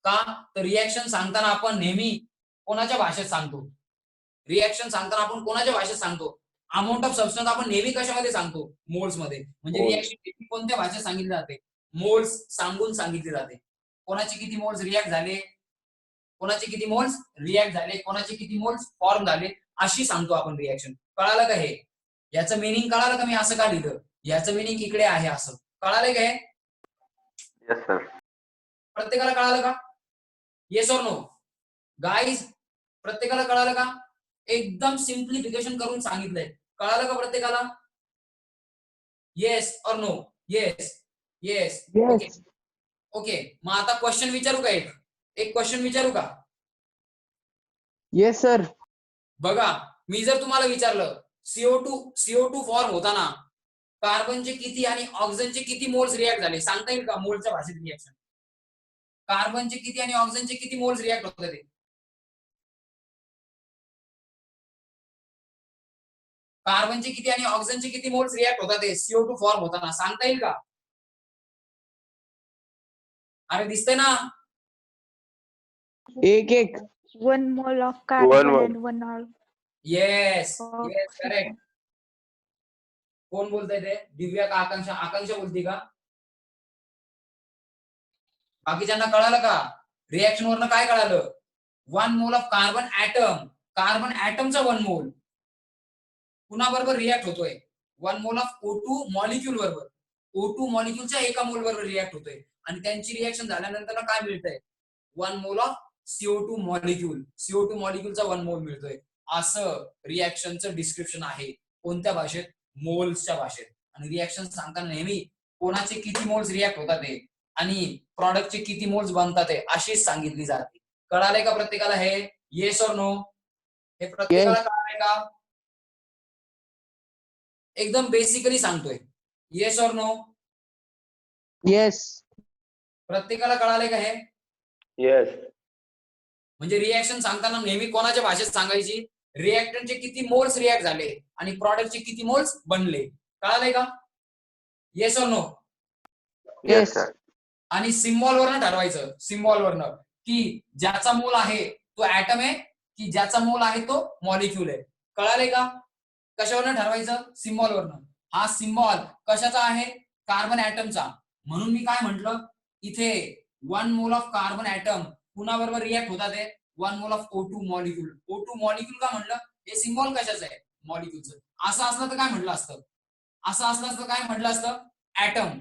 का तर रिएक्शन सांगताना आपण नेहमी कोणाच्या भाषेत सांगतो, रिएक्शन सांगताना आपण कोणाच्या भाषेत सांगतो, अमाऊंट ऑफ सबस्टन्स आपण नेहमी कशामध्ये सांगतो, मोल्स मध्ये. म्हणजे रिएक्शन कोणत्या भाषेत सांगितली जाते, मोल्स सांगून सांगितली जाते. कोणाचे किती मोल्स रिएक्ट झाले, कोणाचे किती मोल्स रिएक्ट झाले, कोणाचे किती मोल्स फॉर्म झाले अशी सांगतो आपण रिएक्शन. कळालं का हे? याचं मिनिंग कळालं का, मी असं का लिहिलं, याचं मिनिंग इकडे आहे असं कळालं का हे? Yes sir. प्रत्येकाला कळालं का, येस ऑर नो गाईज? प्रत्येकाला कळालं का? एकदम सिम्प्लिफिकेशन करून सांगितलंय, कळालं का प्रत्येकाला? Yes or no? Yes yes okay okay. मग आता क्वेश्चन विचारू का, एक क्वेश्चन विचारू का? Yes sir. बघा, मी जर तुम्हाला विचारलं CO2 फॉर्म होताना कार्बनचे किती आणि ऑक्सिजनचे किती मोल्स रिएक्ट झाले, सांगता येईल का मोलच्या भाषेत रिएक्शन? कार्बनचे किती आणि ऑक्सिजनचे किती मोल्स रिएक्ट होते ते? कार्बनचे किती आणि ऑक्सिजनचे किती मोल्स रिएक्ट होतात ते CO2 फॉर्म होताना, सांगता येईल का? अरे दिसतंय ना? एक एक. 1 mole of One carbon mole. and 1 mole yes of yes correct. oxygen. कोण बोलतंय ते, दिव्या का आकांक्षा? आकांक्षा बोलते का? बाकीच्यांना कळालं का? रिएक्शन वरनं काय कळालं, 1 मोल ऑफ कार्बन ऍटमचा 1 मोल कुणाबरोबर रिएक्ट होतोय, 1 मोल ऑफ O2 मॉलिक्यूल बरोबर, O2 मॉलिक्यूलच्या एका मोल बरोबर रिएक्ट होतोय आणि त्यांची रिएक्शन झाल्यानंतर काय मिळतंय, 1 मोल ऑफ CO2 मॉलिक्यूलचा 1 मोल मिळतोय. असं रिएक्शनचं डिस्क्रिप्शन आहे. कोणत्या भाषेत? मोल्सच्या भाषेत. आणि रिएक्शन सांगताना नेहमी कोणाचे किती मोल्स रिएक्ट होतात ते आणि प्रॉडक्टचे किती मोल्स बनतात ते अशीच सांगितली जाते. कळालंय का प्रत्येकाला हे? Yes or no? हे प्रत्येकाला कळालंय का? एकदम बेसिकली सांगतोय, येस ऑर नो? येस. प्रत्येकाला कळालंय का हे? येस. म्हणजे रिएक्शन सांगताना नेहमी कोणाच्या भाषेत सांगायची, रिएक्टंटचे किती मोल्स रिएक्ट झाले आणि प्रॉडक्टचे किती मोल्स बनले. कळालंय का? Yes or no? येस. आणि सिम्बॉल वरनं ठरवायचं, सिम्बॉल वरनं की ज्याचा मोल आहे तो ऍटम आहे की ज्याचा मोल आहे तो मॉलिक्यूल आहे. कळालंय का? कशावरनं ठरवायचं? सिम्बॉल वरनं. हा सिम्बॉल कशाचा आहे? कार्बन ऍटमचा. म्हणून मी काय म्हंटल, इथे 1 मोल ऑफ कार्बन ऍटम कुणाबरोबर रिएक्ट होतात ते 1 mole of O2 molecule. O2 molecule का म्हणलं? हे सिम्बॉल कशाचं आहे? मॉलिक्यूलचं. असं असलं तर काय म्हटलं असतं, असं असलं असतं काय म्हटलं असतं ऍटम,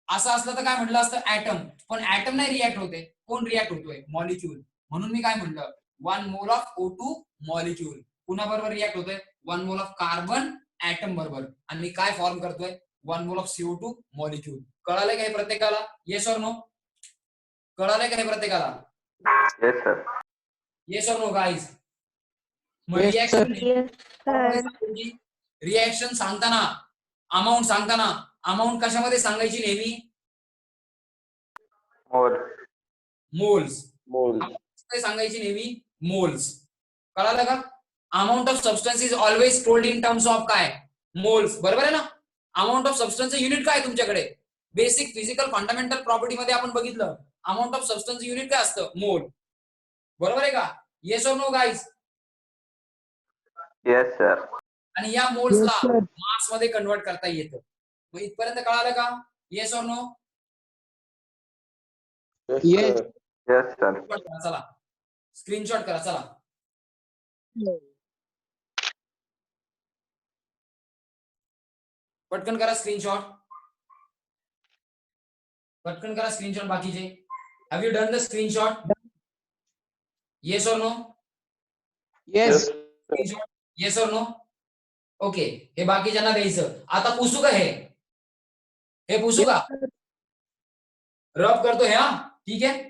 असं असलं तर काय म्हटलं असतं ऍटम, पण ऍटम नाही रिॲक्ट होते, कोण रिॲक्ट होतोय मॉलिक्यूल. म्हणून मी काय म्हटलं 1 mole of O2 molecule कुणाबरोबर react होतोय 1 मोल ऑफ कार्बन ऍटम बरोबर, आणि मी काय फॉर्म करतोय 1 मोल ऑफ CO2 मॉलिक्यूल. कळालंय काय प्रत्येकाला? Yes or no? कळालंय काय प्रत्येकाला? Yes, sir. Yes or no guys? मग Yes, sir. रिॲक्शन रिॲक्शन सांगताना अमाऊंट सांगताना अमाऊंट कशामध्ये सांगायची नेहमी? More. मोल्स. Moles. सांगायची नेहमी मोल्स. कळालं का? Amount of substance is always told in terms of काय? मोल्स. बरोबर आहे ना? अमाऊंट ऑफ सबस्टन्सचं युनिट काय तुमच्याकडे? बेसिक फिजिकल फंडामेंटल प्रॉपर्टी मध्ये आपण बघितलं अमाऊंट ऑफ सबस्टन्स युनिट काय असतं? मोल. बरोबर आहे का? Yes or no guys? Yes, sir. आणि या मोल्सला मास मध्ये कन्वर्ट करता येतं. मग इथपर्यंत कळालं का? Yes or no? Yes. Yes, sir. चला स्क्रीनशॉट करा. चला पटकन करा स्क्रीनशॉट. पटकन करा स्क्रीनशॉट बाकीचे. Have you done the screenshot? Yes or no? Yes. Screenshot yes or no? Okay. हे बाकीच्यांना द्यायचं. आता पुसू का हे पुसू का? रब करतो हे. हा ठीक आहे.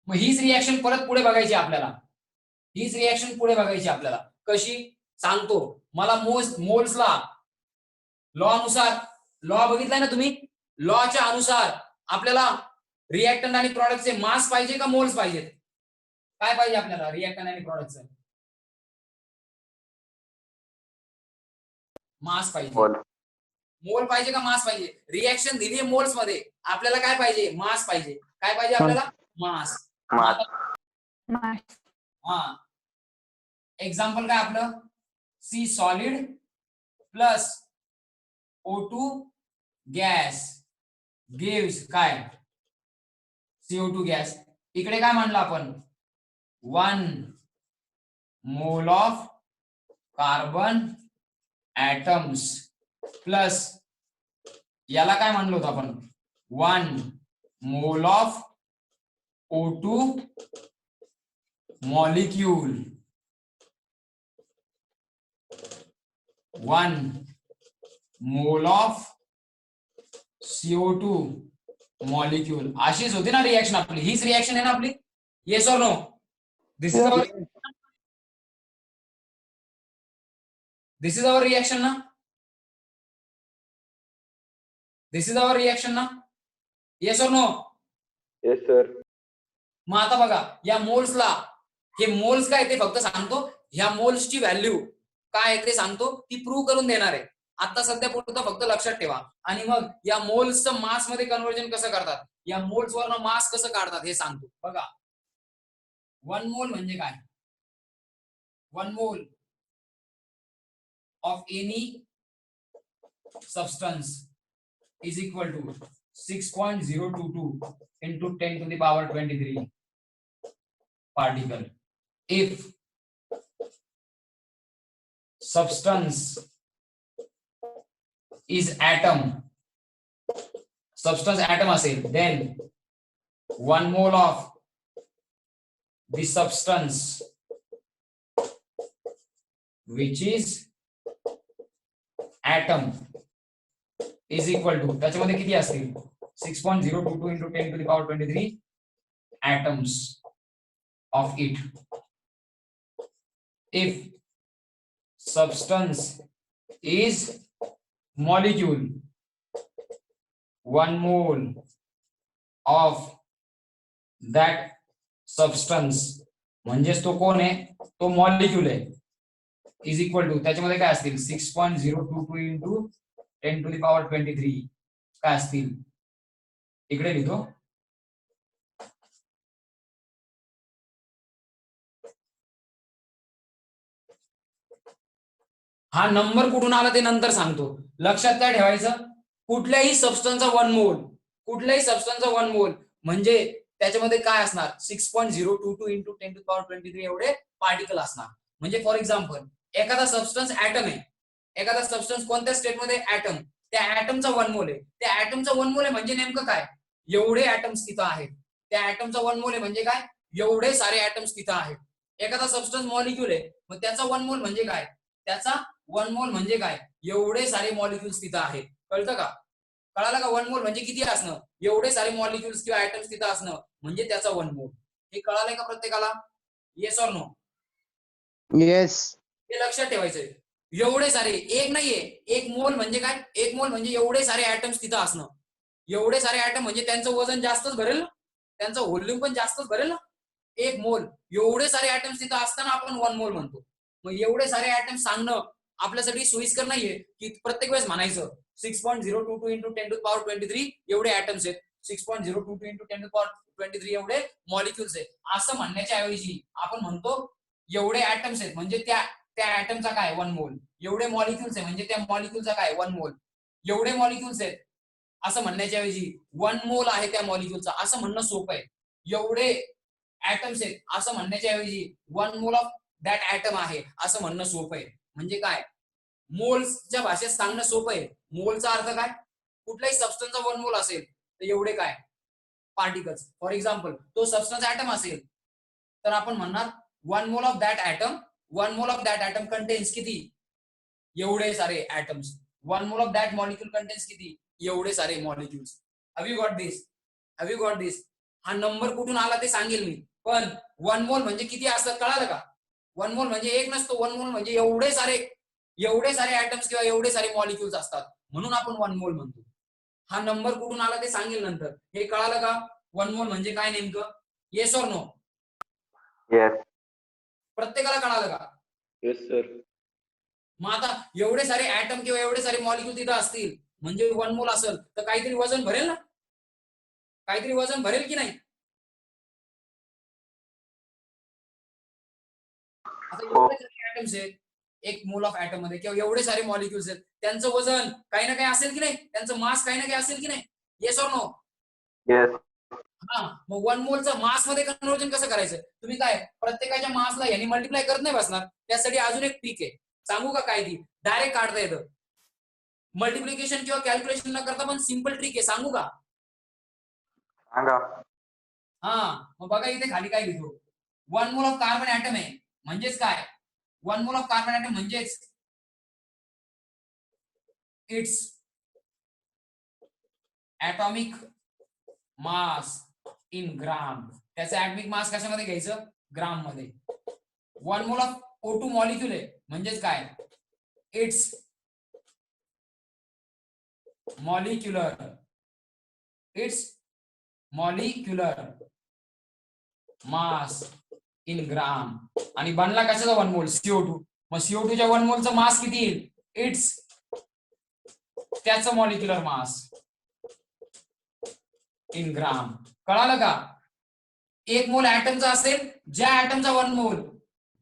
मग हीच रिॲक्शन परत पुढे बघायची आपल्याला. हीच रिॲक्शन पुढे बघायची आपल्याला. कशी सांगतो. मला मोल्सला लॉ नुसार, लॉ बघितलाय ना तुम्ही? लॉच्या अनुसार आपल्याला रिएक्टंट आणि प्रॉडक्टचे मास पाहिजे का मोल्स पाहिजेत? काय पाहिजे आपल्याला रिएक्टंट आणि प्रॉडक्टचं? मास पाहिजे. Mole. मोल पाहिजे का मास पाहिजे? रिएक्शन दिली मोल्स मध्ये, आपल्याला काय पाहिजे? मास पाहिजे. काय पाहिजे आपल्याला? मास. Mass. हा एक्झाम्पल काय आपलं? C solid plus O2 gas gives काय? CO2 gas. इकडे काय म्हणलं आपण? 1 mole of carbon atoms plus याला काय म्हणलं होतं आपण? 1 mole of O2 molecule 1 mole of CO2 molecule. अशीच होती ना रिएक्शन आपली? हीच रिएक्शन आहे ना आपली? Yes or no? This is our reaction ना? दिस इज अवर रिएक्शन ना? Yes or no? Yes, sir. मग आता बघा या मोल्सला, हे मोल्स काय ते फक्त सांगतो. ह्या मोल्सची व्हॅल्यू काय आहे ते सांगतो. ती प्रूव्ह करून देणार आहे. आता सध्या पुरतं फक्त लक्षात ठेवा. आणि मग या मोल्सचं मास मध्ये कन्व्हर्जन कसं करतात, या मोल्स वरनं मास कसं काढतात हे सांगतो. बघा 1 मोल म्हणजे काय? 1 mole of any substance is equal to 6.022 into 10 to the power 23 particle. If substance is atom, substance atom असेल, then 1 mole of the substance which is atom is equal to, त्याच्यामध्ये किती असतील? 6.022 into 10 to the power 23 atoms of it. If substance is molecule, 1 mole of that substance म्हणजेच तो कोण आहे? तो molecule आहे. इज इक्वल टू त्याच्यामध्ये काय असतील? 6.022 into 10 to the power 23 काय असतील? इकडे लिहितो. हा नंबर कुठून आला ते नंतर सांगतो. लक्षात काय ठेवायचं, कुठल्याही सबस्टन्सचा 1 मोल, कुठल्याही सबस्टन्सचा 1 मोल म्हणजे त्याच्यामध्ये काय असणार, 6.022 इंटू 10⁻23 एवढे पार्टिकल असणार. म्हणजे फॉर एक्झाम्पल एखादा सबस्टन्स ऍटम आहे, एखादा सबस्टन्स कोणत्या स्टेटमध्ये, ऍटम, त्या ऍटमचा 1 मोल आहे. त्या ऍटमचा 1 मोल आहे म्हणजे नेमकं काय, एवढे ऍटम्स तिथं आहेत. त्या ऍटमचा 1 मोल आहे म्हणजे काय, एवढे सारे ऍटम्स तिथं आहेत. एखादा सबस्टन्स मॉलिक्यूल आहे, मग त्याचा 1 मोल म्हणजे काय, त्याचा 1 मोल म्हणजे काय, एवढे सारे मॉलिक्युल्स तिथं आहेत. कळतं का, कळालं का, 1 मोल म्हणजे किती असणं, एवढे सारे मॉलिक्युल्स किंवा ऍटम्स तिथं असणं म्हणजे त्याचा 1 मोल. हे कळालंय का प्रत्येकाला, येस ऑर नो? येस. हे लक्षात ठेवायचंय. एवढे सारे, एक नाहीये, एक मोल म्हणजे काय, एक मोल म्हणजे एवढे सारे ऍटम्स तिथं असणं. एवढे सारे ऍटम म्हणजे त्यांचं वजन जास्तच भरेल ना, त्यांचं व्हॉल्यूम पण जास्तच भरेल ना. एक मोल, एवढे सारे ऍटम्स तिथं असताना आपण 1 मोल म्हणतो. मग एवढे सारे ऍटम्स सांगणं आपल्यासाठी सोयीस्कर नाहीये की प्रत्येक वेळेस म्हणायचं 6.022 इंटू 10⁻23 एवढे ऍटम्स आहेत, 6.022 इंटू 10⁻23 एवढे मॉलिक्युल्स आहेत, असं म्हणण्याच्या ऐवजी आपण म्हणतो एवढे ऍटम्स आहेत म्हणजे त्या ऍटमचा काय 1 मोल, एवढे मॉलिक्युल्स आहे म्हणजे त्या मॉलिक्युलचा काय 1 मोल, एवढे मॉलिक्युल्स आहेत असं म्हणण्याच्या ऐवजी 1 मोल आहे त्या मॉलिक्युलचा असं म्हणणं सोपं आहे. एवढे ऍटम्स आहेत असं म्हणण्याच्या ऐवजी 1 मोल ऑफ दॅट ऍटम आहे असं म्हणणं सोपं आहे. म्हणजे काय, मोल्सच्या भाषेत सांगणं सोपं आहे. मोलचा अर्थ काय, कुठल्याही सबस्टन्सचा 1 मोल असेल तर एवढे काय पार्टिकल्स. फॉर एक्झाम्पल तो सबस्टन्स ऍटम असेल तर आपण म्हणणार 1 mole of that atom, 1 mole of that atom contains किती, एवढे सारे atoms. 1 mole of that molecule contains किती, एवढे सारे molecules. Have you got this, have you got this? हा नंबर कुठून आला ते सांगेल मी, पण 1 मोल म्हणजे किती असतात कळालं का. 1 मोल म्हणजे एक नसतो, 1 मोल म्हणजे एवढे सारे ऍटम्स किंवा एवढे सारे मॉलिक्युल्स असतात, म्हणून आपण 1 मोल म्हणतो. हा नंबर कुठून आला ते सांगेल नंतर. हे कळालं का, 1 मोल म्हणजे काय नेमकं, येस ऑर नो? येस. प्रत्येकाला कळालं का? Yes sir. मग आता एवढे सारे ऍटम किंवा एवढे सारे मॉलिक्युल तिथं असतील म्हणजे 1 मोल असेल तर काहीतरी वजन भरेल ना, काहीतरी वजन भरेल की नाही. आता एवढे सारे ऍटम्स आहेत एक मोल ऑफ ऍटम मध्ये किंवा एवढे सारे मॉलिक्युल्स आहेत, त्यांचं वजन काही ना काही असेल की नाही, त्यांचं मास काही ना काही असेल की नाही, येस ऑर नो? येस. हा, मग 1 मोलचं मास मध्ये कन्वर्जन कसं करायचं, तुम्ही काय प्रत्येकाच्या मासला यांनी मल्टिप्लाय करत नाही बसणार. त्यासाठी अजून एक ट्रिक आहे, सांगू का काय ती, डायरेक्ट काढता येतं. मल्टिप्लिकेशन किंवा कॅल्क्युलेशन न करता पण सिंपल ट्रिक आहे, सांगू का? सांगा. हा, मग बघा इथे खाली काय लिहितो, 1 मोल ऑफ कार्बन ऍटम आहे म्हणजेच काय, 1 मोल ऑफ कार्बन ऍटम म्हणजेच इट्स ऍटॉमिक मास इन ग्राम. त्याचं ऍटॉमिक मास कशामध्ये घ्यायचं, ग्राम मध्ये. 1 मोल ऑफ O2 मॉलिक्यूल आहे म्हणजेच काय, इट्स मॉलिक्युलर मास इन ग्राम. आणि बनला कशाचा 1 मोल, CO2. मग CO2च्या 1 मोलचं मास किती येईल, इट्स त्याचं मॉलिक्युलर मास इन ग्राम. कळालं का, 1 मोल ऍटमचा असेल, ज्या ऍटमचा 1 मोल,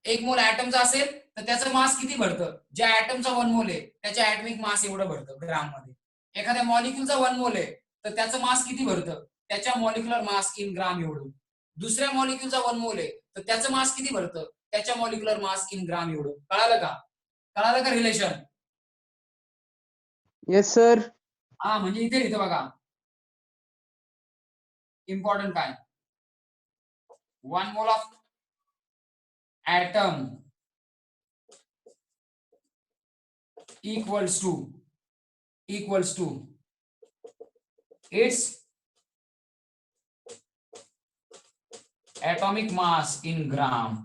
1 मोल ऍटमचा असेल तर त्याचं मास किती भरतं, ज्या ऍटमचा 1 मोल आहे त्याच्या ऍटमिक मास एवढं भरतं ग्राम मध्ये. एखाद्या मॉलिक्युलचा 1 मोल आहे तर त्याचं मास किती भरतं, त्याच्या मॉलिक्युलर मास इन ग्राम एवढं. दुसऱ्या मॉलिक्युलचा 1 मोल आहे तर त्याचं मास किती भरतं, त्याच्या मॉलिक्युलर मास इन ग्राम एवढं. कळालं का, कळालं का रिलेशन? Yes sir. हा, म्हणजे इथे लिहितो बघा इम्पॉर्टंट काय, 1 mole of atom equals to its atomic mass in gram.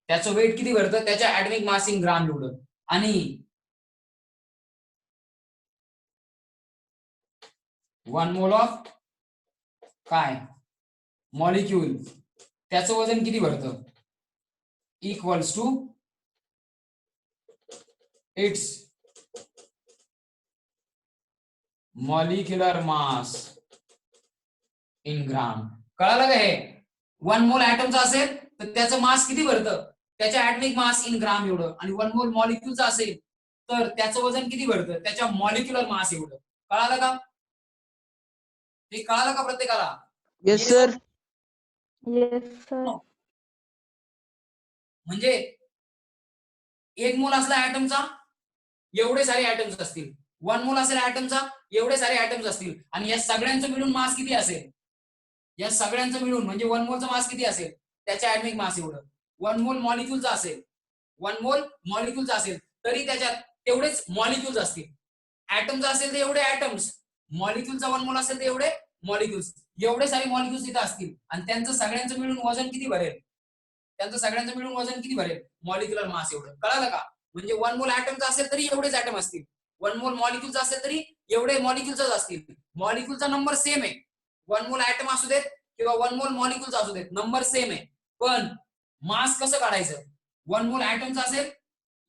त्याचं वेट किती भरतं, त्याच्या atomic mass in gram एवढं. आणि 1 मोल ऑफ काय मॉलिक्यूल, त्याचं वजन किती भरतं, equals to its molecular mass in gram. कळालं का हे, 1 मोल ऍटमचा असेल तर त्याचं मास किती भरतं, त्याच्या ऍटमिक मास इन ग्राम एवढं. आणि 1 मोल मॉलिक्यूलचा असेल तर त्याचं वजन किती भरतं त्याच्या मॉलिक्युलर मास एवढं. कळालं का? हे कळालं का प्रत्येकाला? Yes sir. Yes sir. म्हणजे एक मोल असला ऍटमचा एवढे सारे ऍटम्स असतील, 1 मोल असेल ऍटमचा एवढे सारे ऍटम्स असतील, आणि या सगळ्यांचं मिळून मास किती असेल? या सगळ्यांचं मिळून म्हणजे 1 मोलचा मास किती असेल त्याच्या ऍटमिक मास एवढं. 1 मोल मॉलिक्युलचा असेल, 1 मोल मॉलिक्युलचा असेल तरी त्याच्यात तेवढेच मॉलिक्युल्स असतील. ऍटमचा असेल तर एवढे ऍटम्स, मॉलिक्युलचा 1 मोल असेल तर एवढे मॉलिक्युल्स, एवढे सारे मॉलिक्युल्स तिथे असतील आणि त्यांचं सगळ्यांचं मिळून वजन किती भरेल? त्यांचं सगळ्यांचं मिळून वजन किती भरेल? मॉलिक्युलर मास एवढं. कळालं का? म्हणजे 1 मोल ऍटमचा असेल तरी एवढेच ऍटम असतील, 1 मोल मॉलिक्युलचा असेल तरी एवढे मॉलिक्युल्सच असतील. मॉलिक्युलचा नंबर सेम आहे, 1 मोल ऍटम असू देत किंवा 1 मोल मॉलिक्युलचा असू देत, नंबर सेम आहे. पण मास कसं काढायचं? 1 मोल ऍटमचा असेल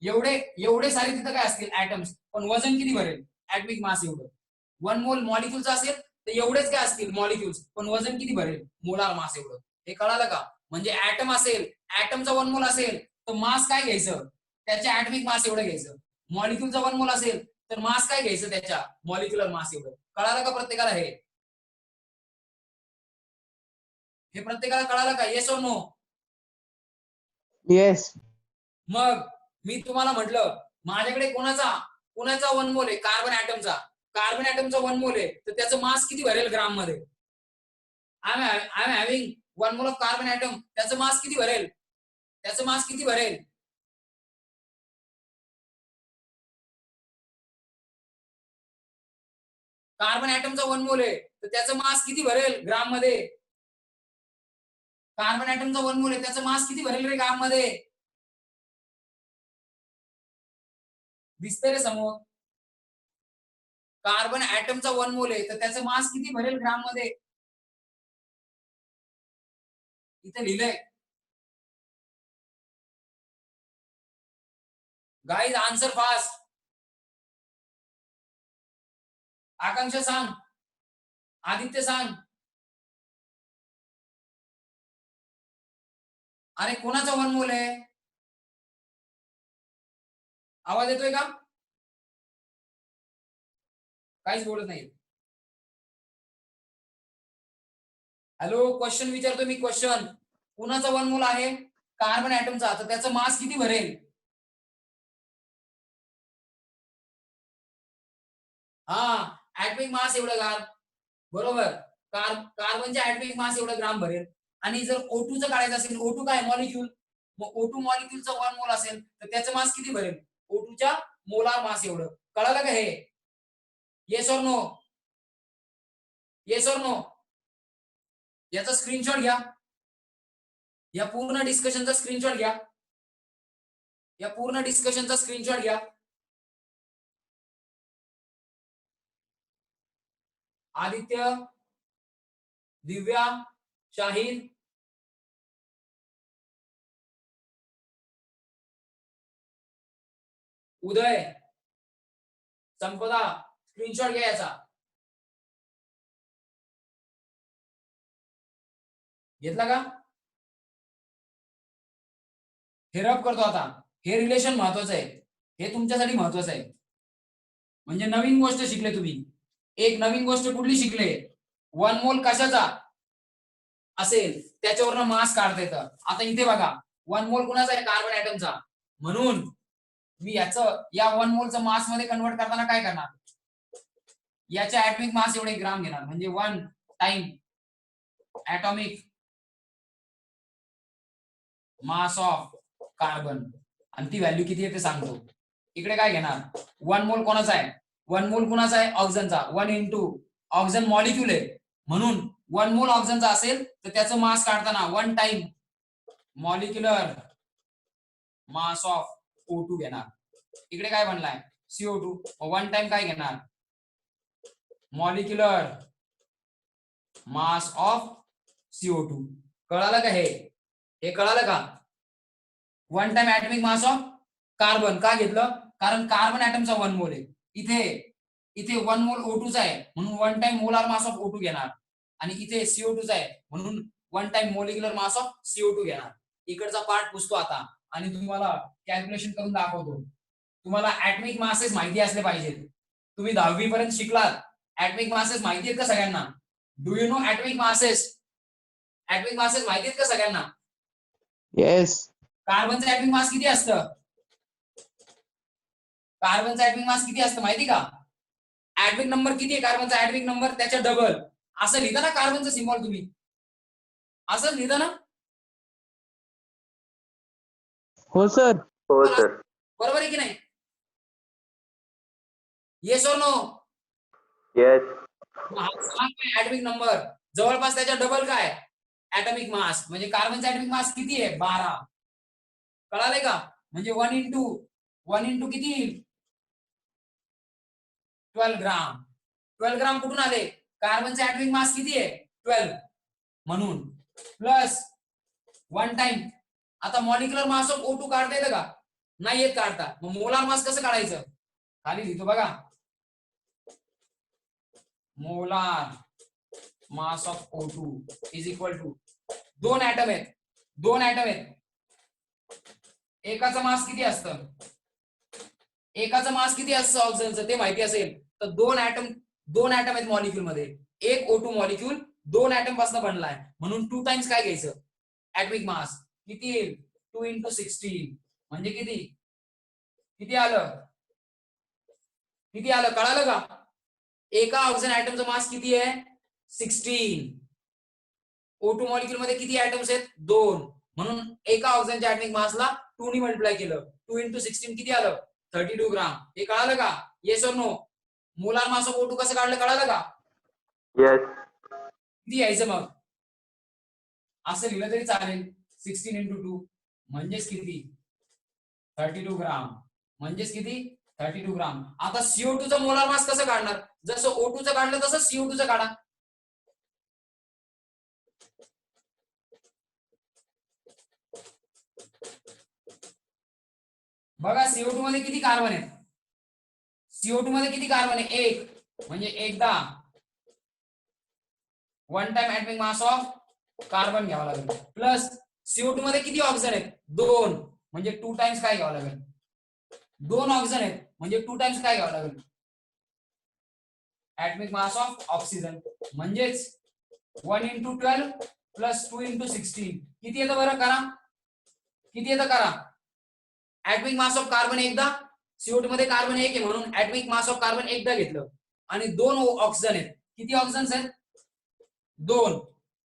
एवढे सारे तिथं काय असतील ऍटम्स, पण वजन किती भरेल? ऍटमिक मास एवढं. 1 मोल मॉलिक्युलचा असेल तर एवढेच काय असतील मॉलिक्युल्स, पण वजन किती भरेल? मोलार मास एवढं. हे कळालं का? म्हणजे ऍटम असेल, ऍटमचा 1 मोल असेल तर मास काय घ्यायचं? त्याच्या ऍटमिक मास एवढं घ्यायचं. मॉलिक्युलचा 1 मोल असेल तर मास काय घ्यायचं? त्याच्या मॉलिक्युलर मास एवढं. कळालं का प्रत्येकाला? हे प्रत्येकाला कळालं का? Yes or no? येस. मग मी तुम्हाला म्हटलं माझ्याकडे कोणाचा 1 मोल आहे? कार्बन ऍटमचा. कार्बन ऍटमचा 1 मोल आहे तर त्याचं मास किती भरेल ग्राम मध्ये? I am having 1 mole of carbon atom, त्याचं मास किती भरेल? त्याचं मास किती भरेल? कार्बन ऍटमचा 1 मोल आहे तर त्याचं मास किती भरेल ग्राम मध्ये? कार्बन ऍटमचा 1 मोल आहे त्याचं मास किती भरेल रे ग्राम मध्ये? दिसतंय रे समोर? कार्बन ऍटमचा 1 मोल आहे तर त्याचं मास किती भरेल ग्राम मध्ये? इथे लिहिलंय. Guys answer fast. आकांक्षा सांग, आदित्य सांग. अरे कोणाचा 1 मोल आहे? आवाज येतोय का? काहीच बोलत नाही. हॅलो, क्वेश्चन विचारतो मी. क्वेश्चन, कुणाचा 1 मोल आहे? कार्बन ऍटमचा. तर त्याचं मास किती भरेल? हा, ऍटमिक मास एवढं ग्राम. बरोबर. कार्बनच्या ऍटमिक मास एवढं ग्राम भरेल. आणि जर O2चं काढायचं असेल, O2 काय मॉलिक्यूल, मग O2 मॉलिक्यूलचा 1 मोल असेल तर त्याचं मास किती भरेल? O2च्या मोलार मास एवढं. कळालं का हे? Yes or no? Yes or no? याचा स्क्रीनशॉट घ्या. या पूर्ण डिस्कशनचा स्क्रीनशॉट घ्या. या पूर्ण डिस्कशनचा स्क्रीनशॉट घ्या. आदित्य, दिव्या, शाहीर, उदय, संपदा, स्क्रीनशॉट घ्या याचा. घेतला का? हे रब करतो आता. हे रिलेशन महत्वाचं आहे, हे तुमच्यासाठी महत्वाचं आहे. म्हणजे नवीन गोष्ट शिकले तुम्ही. एक नवीन गोष्ट कुठली शिकले? 1 मोल कशाचा असेल त्याच्यावरनं मास काढता येतं. आता इथे बघा, 1 मोल कुणाचा आहे? कार्बन ऍटमचा. म्हणून मी या 1 मोलचं मास मध्ये कन्वर्ट करताना काय करणार? याच्या ऍटमिक मास एवढे ग्राम घेणार, म्हणजे 1 time atomic mass of carbon, आणि ती व्हॅल्यू किती आहे ते सांगतो. इकडे काय घेणार? 1 मोल कोणाचा आहे? 1 मोल कुणाचा आहे? ऑक्सिजनचा. 1 इंटू ऑक्सिजन मॉलिक्यूल आहे, म्हणून 1 मोल ऑक्सिजनचा असेल तर त्याचं मास काढताना 1 time molecular mass of O2 घेणार. इकडे काय बनलाय? CO2. 1 टाइम काय घेणार? Molecular mass of CO2. कळालं का हे? हे कळालं का? 1 टाइम ऍटमिक मास ऑफ कार्बन का घेतलं? कारण कार्बन ऍटमचा 1 मोल आहे. इथे 1 मोल O2 चा आहे म्हणून 1 time molar mass of O2 घेणार, आणि इथे CO2 चा आहे म्हणून 1 time molecular mass of CO2 घेणार. इकडचा पार्ट पुसतो आता आणि तुम्हाला कॅल्क्युलेशन करून दाखवतो. तुम्हाला ऍटमिक मासेस माहिती असले पाहिजेत. तुम्ही 10वी पर्यंत शिकलात. ऍटमिक मासेस माहिती आहेत का सगळ्यांना? Do you know atomic masses? Atomic masses माहिती आहेत का सगळ्यांना? येस. कार्बनचं ऍटमिक मास किती असतं? कार्बनचा ऍटमिक मास किती असतं माहिती का? ऍटमिक नंबर किती आहे कार्बनचा? ऍटमिक नंबर त्याच्या डबल. असं लिहिता ना कार्बनचं सिम्बॉल तुम्ही? असं लिहिता ना? हो सर. हो सर. बरोबर आहे की नाही? Yes or no? Yes. ऍटमिक number जवळपास त्याच्या डबल काय? ऍटमिक मास. म्हणजे कार्बनचा ऍटमिक मास किती आहे? 12. कळालंय का? म्हणजे 1 इंटू किती? 12 ग्राम. 12 ग्राम कुठून आले? कार्बनचा ऍटमिक मास किती आहे? 12. म्हणून प्लस 1 टाइम. आता मॉलिक्युलर मास ऑफ O2 काढता येतं का? नाही येत काढता. मग मोलार मास कसं काढायचं? खाली लिहितो बघा. Molar mass of O2 is equal to 2 atom आहेत. एकाचं मास किती असतं? एकाचं मास किती असतं ऑक्सिजनचं ते माहिती असेल तर 2 ऍटम आहेत मॉलिक्यूल मध्ये. एक O2 मॉलिक्यूल 2 ऍटम पासून बनलाय. म्हणून 2 टाइम्स काय घ्यायचं? ऍटमिक मास. किती येईल? 2 इंटू 16 म्हणजे किती आलं? कळालं का? एका ऑक्सिजन ऍटमचं मास किती आहे? 16. O2 मॉलिक्यूल मध्ये किती ऍटम्स आहेत? 2. म्हणून एका ऑक्सिजनच्या ऍटमिक मासला 2 ने मल्टिप्लाय केलं. 2 इंटू 16 किती आलं? 32 ग्राम. हे कळालं का? Yes or no? Molar mass of O2 कसं काढलं कळालं का? येस. किती यायचं मग? असं लिहिलं तरी चालेल. 16 इंटू 2 म्हणजेच किती? 32 ग्राम. म्हणजेच किती? 32 ग्राम. आता CO2 चं मोलार मास कसं काढणार? जसं O2 चं काढलं तसं CO2 चं काढा. बघा CO2 मध्ये किती कार्बन आहेत? CO2 मध्ये किती कार्बन आहे? 1. म्हणजे एकदा 1 टाइम ऍटमिक मास ऑफ कार्बन घ्यावा लागेल. प्लस CO2 मध्ये किती ऑक्सिजन आहेत? 2. म्हणजे 2 टाइम्स काय घ्यावं लागेल? 2 ऑक्सिजन आहेत म्हणजे 2 टाइम्स काय घ्यावं लागेल? ऍटमिक मास ऑफ ऑक्सिजन. म्हणजेच 1 इंटू 12 प्लस 2 इंटू 16 किती येतं बरं? करा. ऍटमिक मास ऑफ कार्बन एकदा. CO2 मध्ये कार्बन 1 आहे म्हणून ऍटमिक मास ऑफ कार्बन एकदा घेतलं. आणि 2 ऑक्सिजन आहेत. किती ऑक्सिजन आहेत? 2.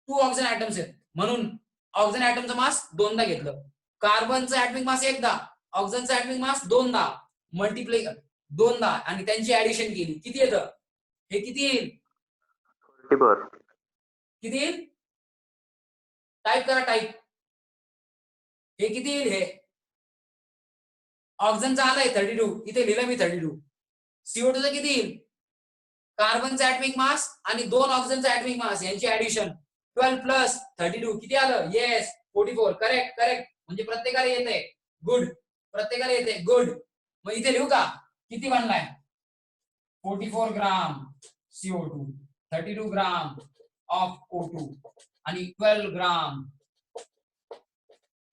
2 ऑक्सिजन ऍटम्स आहेत म्हणून ऑक्सिजन ऍटमचं मास 2दा घेतलं. कार्बनचं ऍटमिक मास एकदा, ऑक्सिजनचं ऍटमिक मास 2दा. मल्टिप्लाय 2दा आणि त्यांची ऍडिशन केली. किती येतं? हे किती येईल? 44. किती येईल? टाईप करा. हे किती येईल? हे ऑक्सिजनचा आलाय 32. इथे लिहिलं मी 32. CO2 चं किती येईल? कार्बनचा ऍटमिक मास आणि 2 ऑक्सिजनचा ऍटमिक मास यांची ऍडिशन 12 प्लस 32 किती आलं? येस 44. करेक्ट. म्हणजे प्रत्येकाला येते. गुड. प्रत्येकाला येते. गुड. मग इथे लिहू का? किती बनलाय? 44 ग्राम CO2, 32 ग्राम ऑफ O2 आणि 12 ग्राम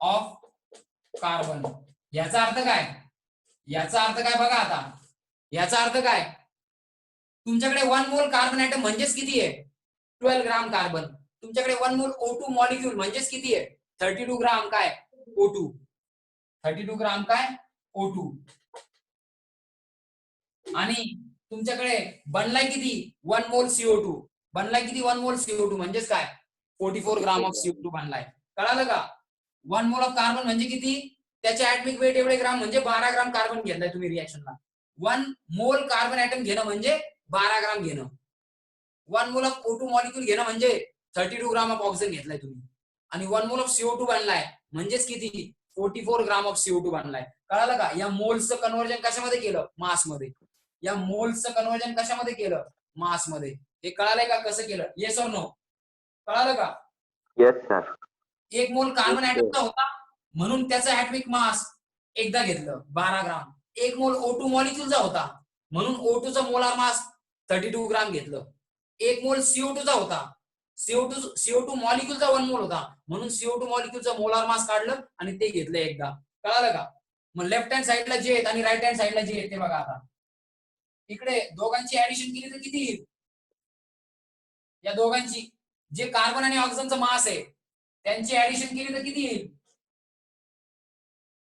ऑफ कार्बन. याचा अर्थ काय? बघा आता. याचा अर्थ काय? तुमच्याकडे 1 मोल कार्बन ऍटम म्हणजेच किती आहे? 12 ग्राम कार्बन. तुमच्याकडे 1 मोल O2 मॉलिक्यूल म्हणजेच किती आहे? 32 ग्राम काय? O2. 32 ग्राम काय? O2. आणि तुमच्याकडे बनलाय किती? 1 मोल CO2. बनलाय किती? 1 मोल CO2 म्हणजेच काय? 44 ग्राम ऑफ CO2 बनलाय. कळालं का? 1 मोल ऑफ कार्बन म्हणजे किती? त्याचे ऍटमिक वेट एवढे ग्राम म्हणजे 12 ग्राम कार्बन घेतलाय तुम्ही रिएक्शनला. 1 मोल कार्बन ऍटम घेणं म्हणजे 12 ग्राम घेणं. 1 मोल ऑफ O2 मॉलिक्यूल घेणं म्हणजे 32 ग्राम ऑफ ऑक्सिजन घेतलाय तुम्ही. आणि 1 मोल ऑफ CO2 बनलाय म्हणजेच किती? 44 ग्राम ऑफ CO2 बनलाय. कळालं का? या मोल्सचं कन्व्हर्जन कशामध्ये केलं? मासमध्ये. या मोल्सचं कन्व्हर्जन कशामध्ये केलं? मासमध्ये. हे कळालंय का कसं केलं? Yes or no? कळालं का? Yes sir. 1 मोल कार्बन ऍटमचा होता म्हणून त्याचं ऍटमिक मास एकदा घेतलं 12 ग्राम. 1 मोल O2 मॉलिक्यूलचा होता म्हणून O2 चा मोलार मास 32 ग्राम घेतलं. 1 मोल CO2 चा होता. CO2 मॉलिक्यूलचा 1 मोल होता म्हणून CO2 मॉलिक्यूलचा मोलार मास काढलं आणि ते घेतलं एकदा. कळालं का? मग लेफ्ट हँड साईडला जे आहेत आणि राईट हँड साईडला जे आहेत ते बघा आता. इकडे दोघांची ऍडिशन केली तर किती येईल? या दोघांची जे कार्बन आणि ऑक्सिजनचं मास आहे त्यांची ऍडिशन केली तर किती येईल?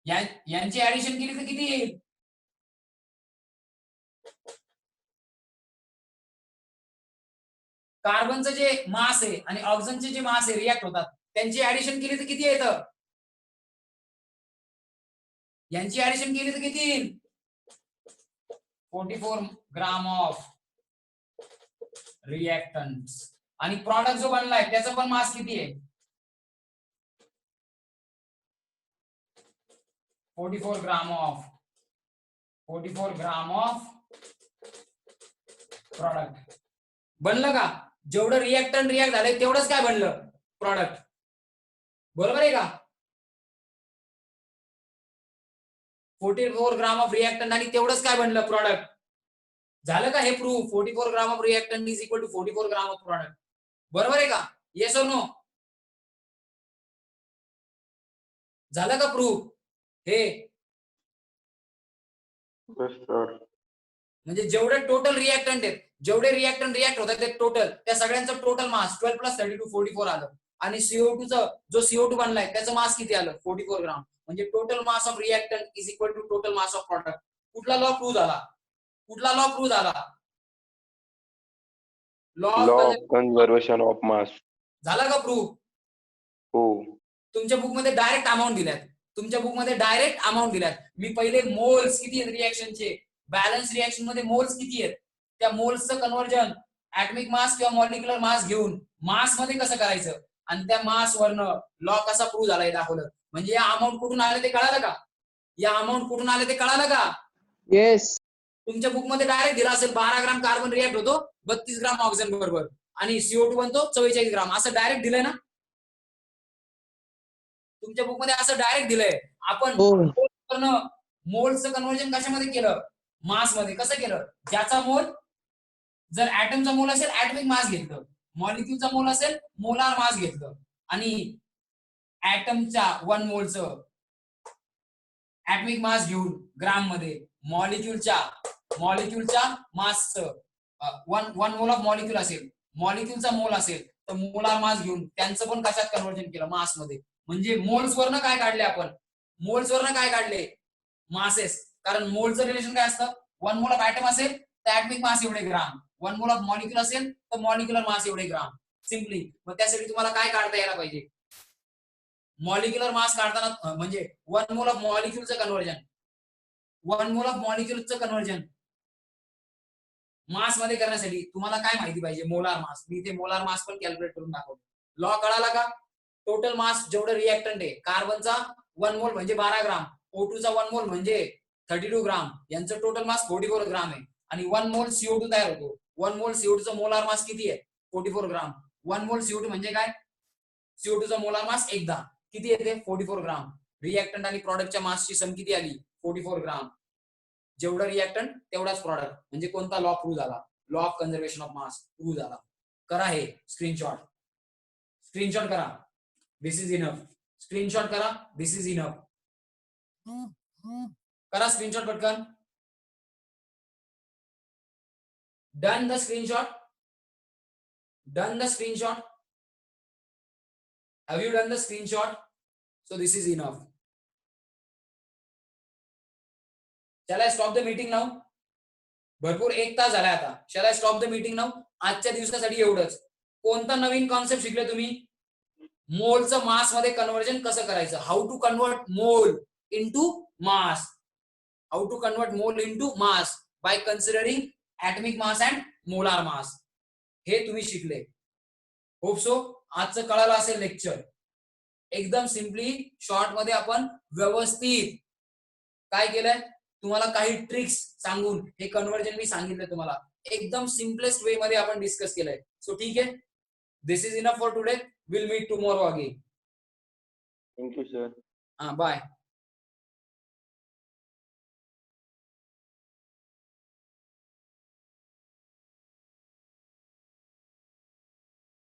यांची ऍडिशन केली तर किती येईल? कार्बनचं जे मास आहे आणि ऑक्सिजनचे जे मास आहे रिॲक्ट होतात त्यांची ऍडिशन केली तर किती येतं? यांची ऍडिशन केली तर किती येईल? 44 ग्राम ऑफ रिएक्टंट. आणि प्रॉडक्ट जो बनलाय त्याचा पण मास किती आहे? 44 ग्राम ऑफ प्रॉडक्ट. बनलं का? जेवढं रिएक्टंट रिॲक्ट झालंय तेवढंच काय बनलं? प्रॉडक्ट. बरोबर आहे का? 44 ग्राम ऑफ रिएक्टंट आणि तेवढंच काय बनलं? प्रॉडक्ट. झालं का हे proof? 44 gram of reactant is equal to 44 gram of product. बरोबर आहे का? Yes or no? झालं का प्रूफ हे? Yes, sir. म्हणजे जेवढे टोटल रिएक्टंट आहेत, जेवढे रिएक्टंट रिॲक्ट होतात ते टोटल, त्या सगळ्यांचं टोटल मास 12 + 32 44 आलं. आणि CO2 चं जो CO2 बनलाय त्याचं मास किती आलं? 44 ग्राम. म्हणजे total mass of reactant is equal to total mass of product. कुठला लॉ प्रूव्ह झाला? कुठला लॉ प्रूव्ह झाला? Law Law of of conservation of mass. झाला का प्रूव्ह? हो. तुमच्या बुक मध्ये डायरेक्ट अमाऊंट दिल्यात. तुमच्या बुक मध्ये डायरेक्ट अमाऊंट दिल्यात. मी पहिले मोल्स किती आहेत रिएक्शनचे, बॅलन्स रिएक्शन मध्ये मोल्स किती आहेत, त्या मोल्सचं कन्व्हर्जन ऍटॉमिक मास किंवा मॉलिक्युलर मास घेऊन मास मध्ये कसं करायचं आणि त्या मास वरनं लॉ कसा प्रूव्ह झाला हे दाखवलं. म्हणजे या अमाऊंट कुठून आले ते कळालं का? या अमाऊंट कुठून आले ते कळालं का? येस. तुमच्या बुक मध्ये डायरेक्ट दिला असेल 12 ग्राम कार्बन रिॲक्ट होतो 32 ग्राम ऑक्सिजन बरोबर आणि CO2 बनतो 44 ग्राम. असं डायरेक्ट दिलंय ना तुमच्या बुक मध्ये? असं डायरेक्ट दिलंय. आपण मोल्सचं कन्व्हर्जन कशामध्ये केलं? मास मध्ये. कसं केलं? ज्याचा मोल, जर ऍटमचा मोल असेल ऍटमिक मास घेतलं, मॉलिक्युलचा मोल असेल मोलार मास घेतलं आणि ऍटमच्या 1 मोलचं ऍटमिक मास घेऊन ग्राम मध्ये मॉलिक्युलच्या मासचं 1 मोल ऑफ मॉलिक्युल असेल, मॉलिक्युलचा मोल असेल तर मोलार मास घेऊन त्यांचं पण कशात कन्व्हर्जन केलं? मास मध्ये. म्हणजे मोल्स वरनं काय काढले आपण? मोल्स वरनं काय काढले? मासेस. कारण मोलचं रिलेशन काय असतं? 1 मोल ऑफ ऍटम असेल तर ऍटमिक मास एवढे ग्राम, 1 मोल ऑफ मॉलिक्युल असेल तर मॉलिक्युलर मास एवढे ग्राम. सिम्पली. मग त्यासाठी तुम्हाला काय काढता यायला पाहिजे? मॉलिक्युलर मास काढताना म्हणजे 1 मोल ऑफ मॉलिक्युलचं कन्व्हर्जन मास मध्ये करण्यासाठी तुम्हाला काय माहिती पाहिजे? Molar mass. मी ते मोलार मास पण कॅल्क्युलेट करून दाखवतो. लॉ कळाला का? टोटल मास जेवढं रिएक्टंट आहे, कार्बनचा 1 मोल म्हणजे 12 ग्राम, O2चा 1 मोल म्हणजे 32 ग्राम, यांचं टोटल मास 44 ग्राम आहे. आणि 1 मोल CO2 तयार होतो. 1 मोल CO2चा मोलार मास किती आहे? 44 ग्राम. 1 मोल CO2 म्हणजे काय? CO2चा मोलार मास एकदा किती येते? 44 ग्राम. रिएक्टंट आणि प्रॉडक्टच्या मासची सम किती आली? 44 ग्राम. जेवढं रिएक्टंट तेवढाच प्रॉडक्ट. म्हणजे कोणता लॉ प्रूव्ह झाला? Law of conservation of mass prove झाला. करा हे स्क्रीनशॉट करा. दिस इज इनफ. स्क्रीनशॉट करा. दिस इज इनफ. करा स्क्रीनशॉट पटकन. Done the screenshot. Have you done the screenshot? So this is enough. Shall I stop the meeting now? भरपूर 1 तास झाला आता. Shall I stop the meeting now? आजच्या दिवसासाठी एवढंच. कोणता नवीन कॉन्सेप्ट शिकले तुम्ही? मोलचं मास मध्ये कन्व्हर्जन कसं करायचं? How to convert mole into mass. By considering atomic mass and molar mass. हे तुम्ही शिकले. होप सो आजचं कळालं असेल लेक्चर. एकदम सिम्पली शॉर्ट मध्ये आपण व्यवस्थित काय केलंय? तुम्हाला काही ट्रिक्स सांगून हे कन्व्हर्जन मी सांगितलं तुम्हाला. एकदम सिम्पलेस्ट वे मध्ये आपण डिस्कस केलंय. सो ठीक आहे. This is enough for today. Will meet tomorrow again. Thank you, sir. Bye.